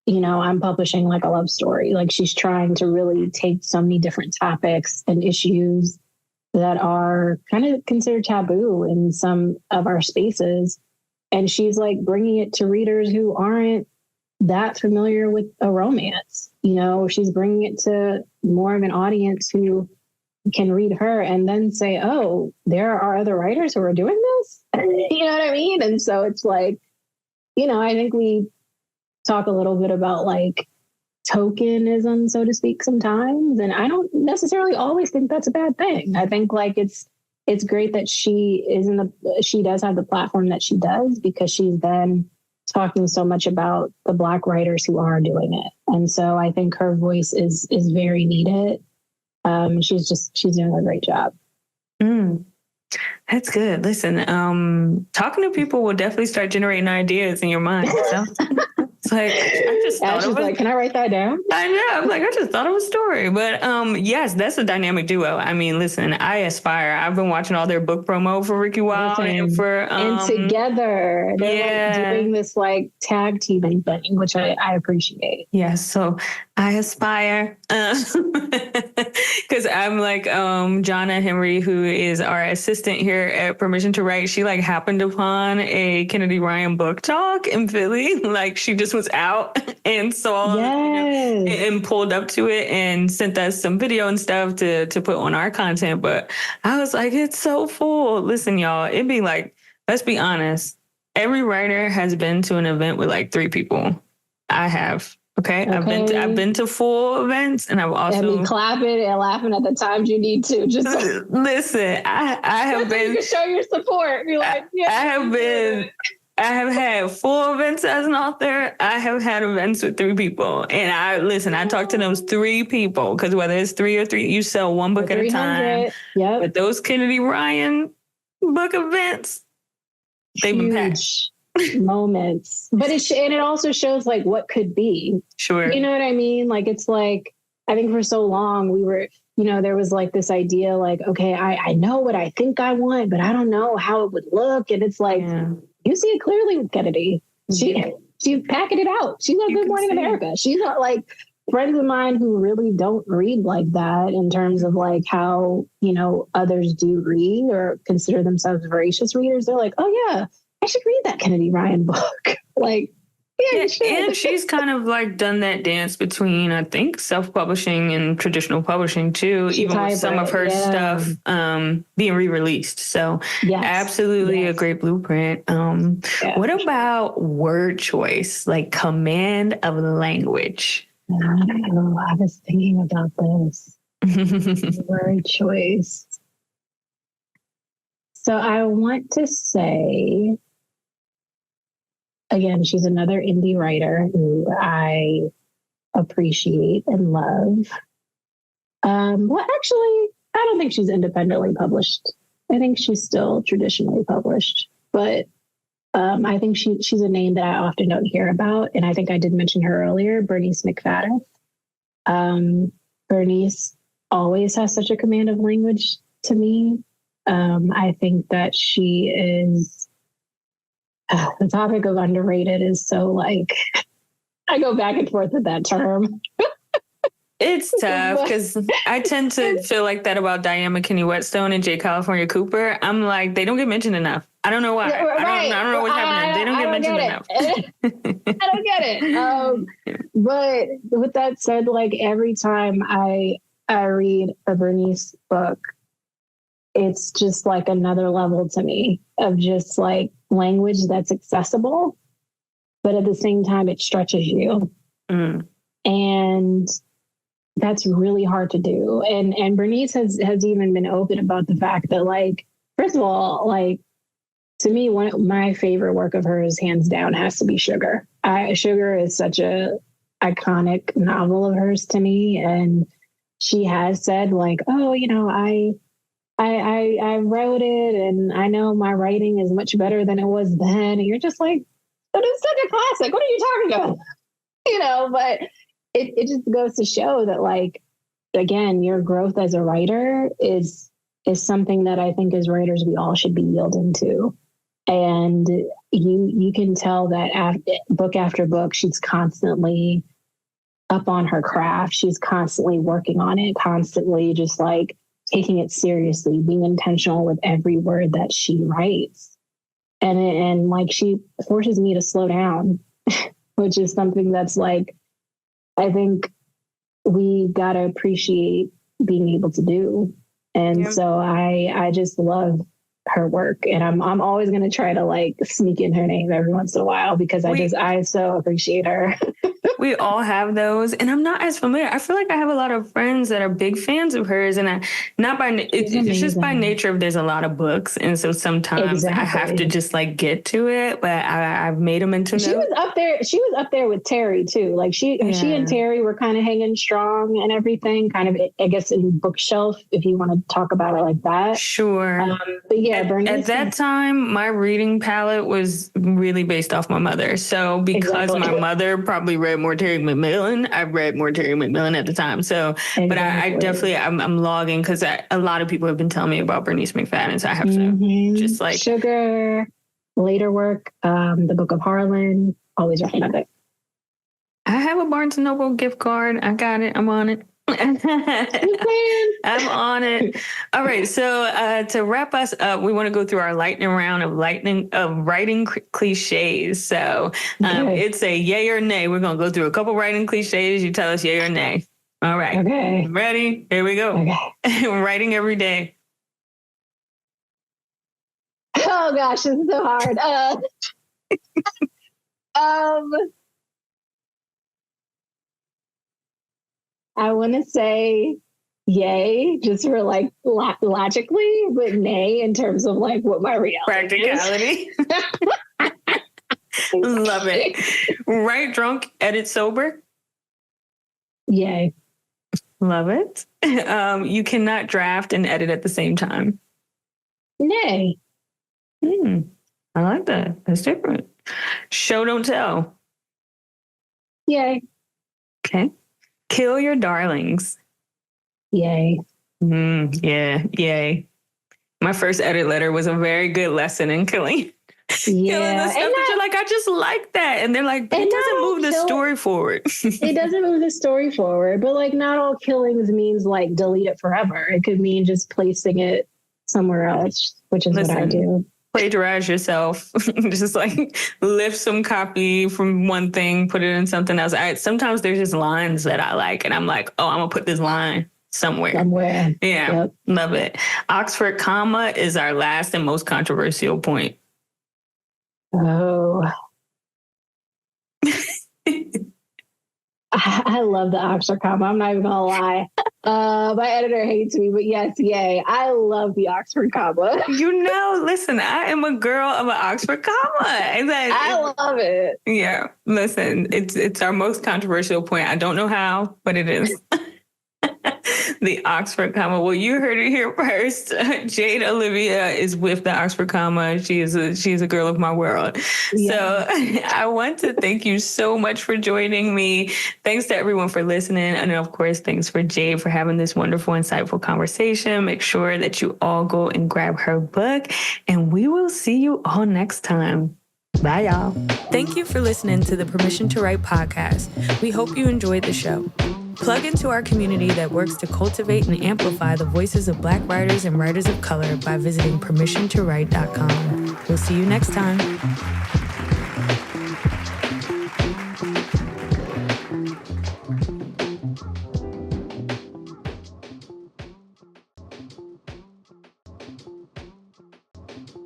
I'm publishing like a love story. Like she's trying to really take so many different topics and issues that are kind of considered taboo in some of our spaces. And she's like bringing it to readers who aren't that familiar with a romance. She's bringing it to more of an audience who can read her and then say, oh, there are other writers who are doing this. You know what I mean? And so it's like, I think we talk a little bit about like tokenism, so to speak, sometimes. And I don't necessarily always think that's a bad thing. I think like it's great that she does have the platform that she does, because she's then talking so much about the Black writers who are doing it. And so I think her voice is very needed. She's doing a great job. That's good. Listen, talking to people will definitely start generating ideas in your mind. So it's like, I just thought she's like, can I write that down? I know. I'm like, I just thought of a story. But yes, that's a dynamic duo. I mean, listen, I aspire. I've been watching all their book promo for Ricky Wilde and together they're like doing this like tag teaming thing, which I appreciate. Yes. So I aspire because I'm like Jonna Henry, who is our assistant here at Permission to Write. She like happened upon a Kennedy Ryan book talk in Philly. Like she just was out and saw and pulled up to it and sent us some video and stuff to put on our content. But I was like, it's so full. Listen, y'all, it'd be like, let's be honest. Every writer has been to an event with like 3 people. I have. Okay. I've been to full events, and I've also been clapping and laughing at the times you need to. Just listen. I have been. You can show your support. You're like, I have had full events as an author. I have had events with 3 people, and I talk to those 3 people, because whether it's 3 or 3, you sell one book at a time. Yep. But those Kennedy Ryan book events, they've been packed. Moments, but it also shows like what could be. Sure. You know what I mean? Like, it's like, I think for so long we were, there was like this idea like, okay, I know what I think I want, but I don't know how it would look. And it's like, you see it clearly with Kennedy. She's packing it out. She's on Good Morning America. She's not like friends of mine who really don't read like that in terms of like how, others do read or consider themselves voracious readers. They're like, oh yeah, I should read that Kennedy Ryan book. Like, yeah, and she's kind of like done that dance between, I think, self-publishing and traditional publishing too, even with some of her stuff being re-released. So absolutely a great blueprint. What about word choice, like command of language? I was thinking about this. Word choice. So I want to say, again, she's another indie writer who I appreciate and love. Well, actually, I don't think she's independently published. I think she's still traditionally published. But I think she's a name that I often don't hear about. And I think I did mention her earlier, Bernice McFadden. Bernice always has such a command of language to me. I think that she is, the topic of underrated is so like, I go back and forth with that term. It's tough because I tend to feel like that about Diane McKinney Whetstone and J. California Cooper. I'm like, they don't get mentioned enough. I don't know why. I don't know what's happening. They don't get mentioned enough. I don't get it. But with that said, like every time I read a Bernice book, it's just like another level to me of just like language that's accessible, but at the same time, it stretches you. And that's really hard to do. And Bernice has even been open about the fact that, like, first of all, like, to me, one of my favorite work of hers, hands down, has to be Sugar. Sugar is such a iconic novel of hers to me, and she has said like, "Oh, I wrote it, and I know my writing is much better than it was then." And you're just like, "But it's such a classic. What are you talking about?" But it just goes to show that, like, again, your growth as a writer is something that I think as writers we all should be yielding to. And you can tell that book after book, she's constantly up on her craft. She's constantly working on it, constantly just like taking it seriously, being intentional with every word that she writes. And like, she forces me to slow down, which is something that's like, I think we got to appreciate being able to do. And so I just love her work, and I'm always going to try to like sneak in her name every once in a while because I so appreciate her. We all have those, and I'm not as familiar. I feel like I have a lot of friends that are big fans of hers, and it's just by nature of there's a lot of books, and so sometimes I have to just like get to it. But I've made them into notes. She was up there with Terry too. Like she and Terry were kind of hanging strong and everything. Kind of, I guess, in bookshelf, if you want to talk about it like that. Sure. But yeah, at that time, my reading palette was really based off my mother. So because my mother probably read more Terry McMillan, I read more Terry McMillan at the time. So, but I definitely, I'm logging because a lot of people have been telling me about Bernice McFadden. So I have to just like Sugar, later work, the Book of Harlan, always recommend it. I have a Barnes & Noble gift card. I got it. I'm on it. I'm on it. All right. So to wrap us up, we want to go through our lightning round of writing cliches. So it's a yay or nay. We're going to go through a couple writing cliches. You tell us yay or nay. All right. Okay. Ready? Here we go. Okay. Writing every day. Oh gosh, this is so hard. I want to say yay, just for like logically, but nay in terms of like what my reality practicality. Love it. Write drunk, edit sober. Yay. Love it. You cannot draft and edit at the same time. Nay. I like that. That's different. Show, don't tell. Yay. Okay. Kill your darlings. Yay. Yeah. Yay. My first edit letter was a very good lesson in killing. Killing the stuff that you're like, I just like that. And they're like, but it doesn't move the story forward. It doesn't move the story forward. But like, not all killings means like delete it forever. It could mean just placing it somewhere else, which is what I do. Plagiarize yourself. Just like lift some copy from one thing, put it in something else. Sometimes there's just lines that I like, and I'm like, oh, I'm gonna put this line somewhere. Yeah. Yep. Love it. Oxford comma is our last and most controversial point. Oh. I love the Oxford comma. I'm not even gonna lie. My editor hates me, but yes, yay. I love the Oxford comma. Listen, I am a girl of an Oxford comma. I love it. Yeah, listen, it's our most controversial point. I don't know how, but it is. The Oxford comma. Well, you heard it here first. Jade Olivia is with the Oxford comma. She is a girl of my world. Yeah. So I want to thank you so much for joining me. Thanks to everyone for listening. And of course, thanks for Jade for having this wonderful, insightful conversation. Make sure that you all go and grab her book, and we will see you all next time. Bye, y'all. Thank you for listening to the Permission to Write podcast. We hope you enjoyed the show. Plug into our community that works to cultivate and amplify the voices of Black writers and writers of color by visiting permissiontowrite.com. We'll see you next time.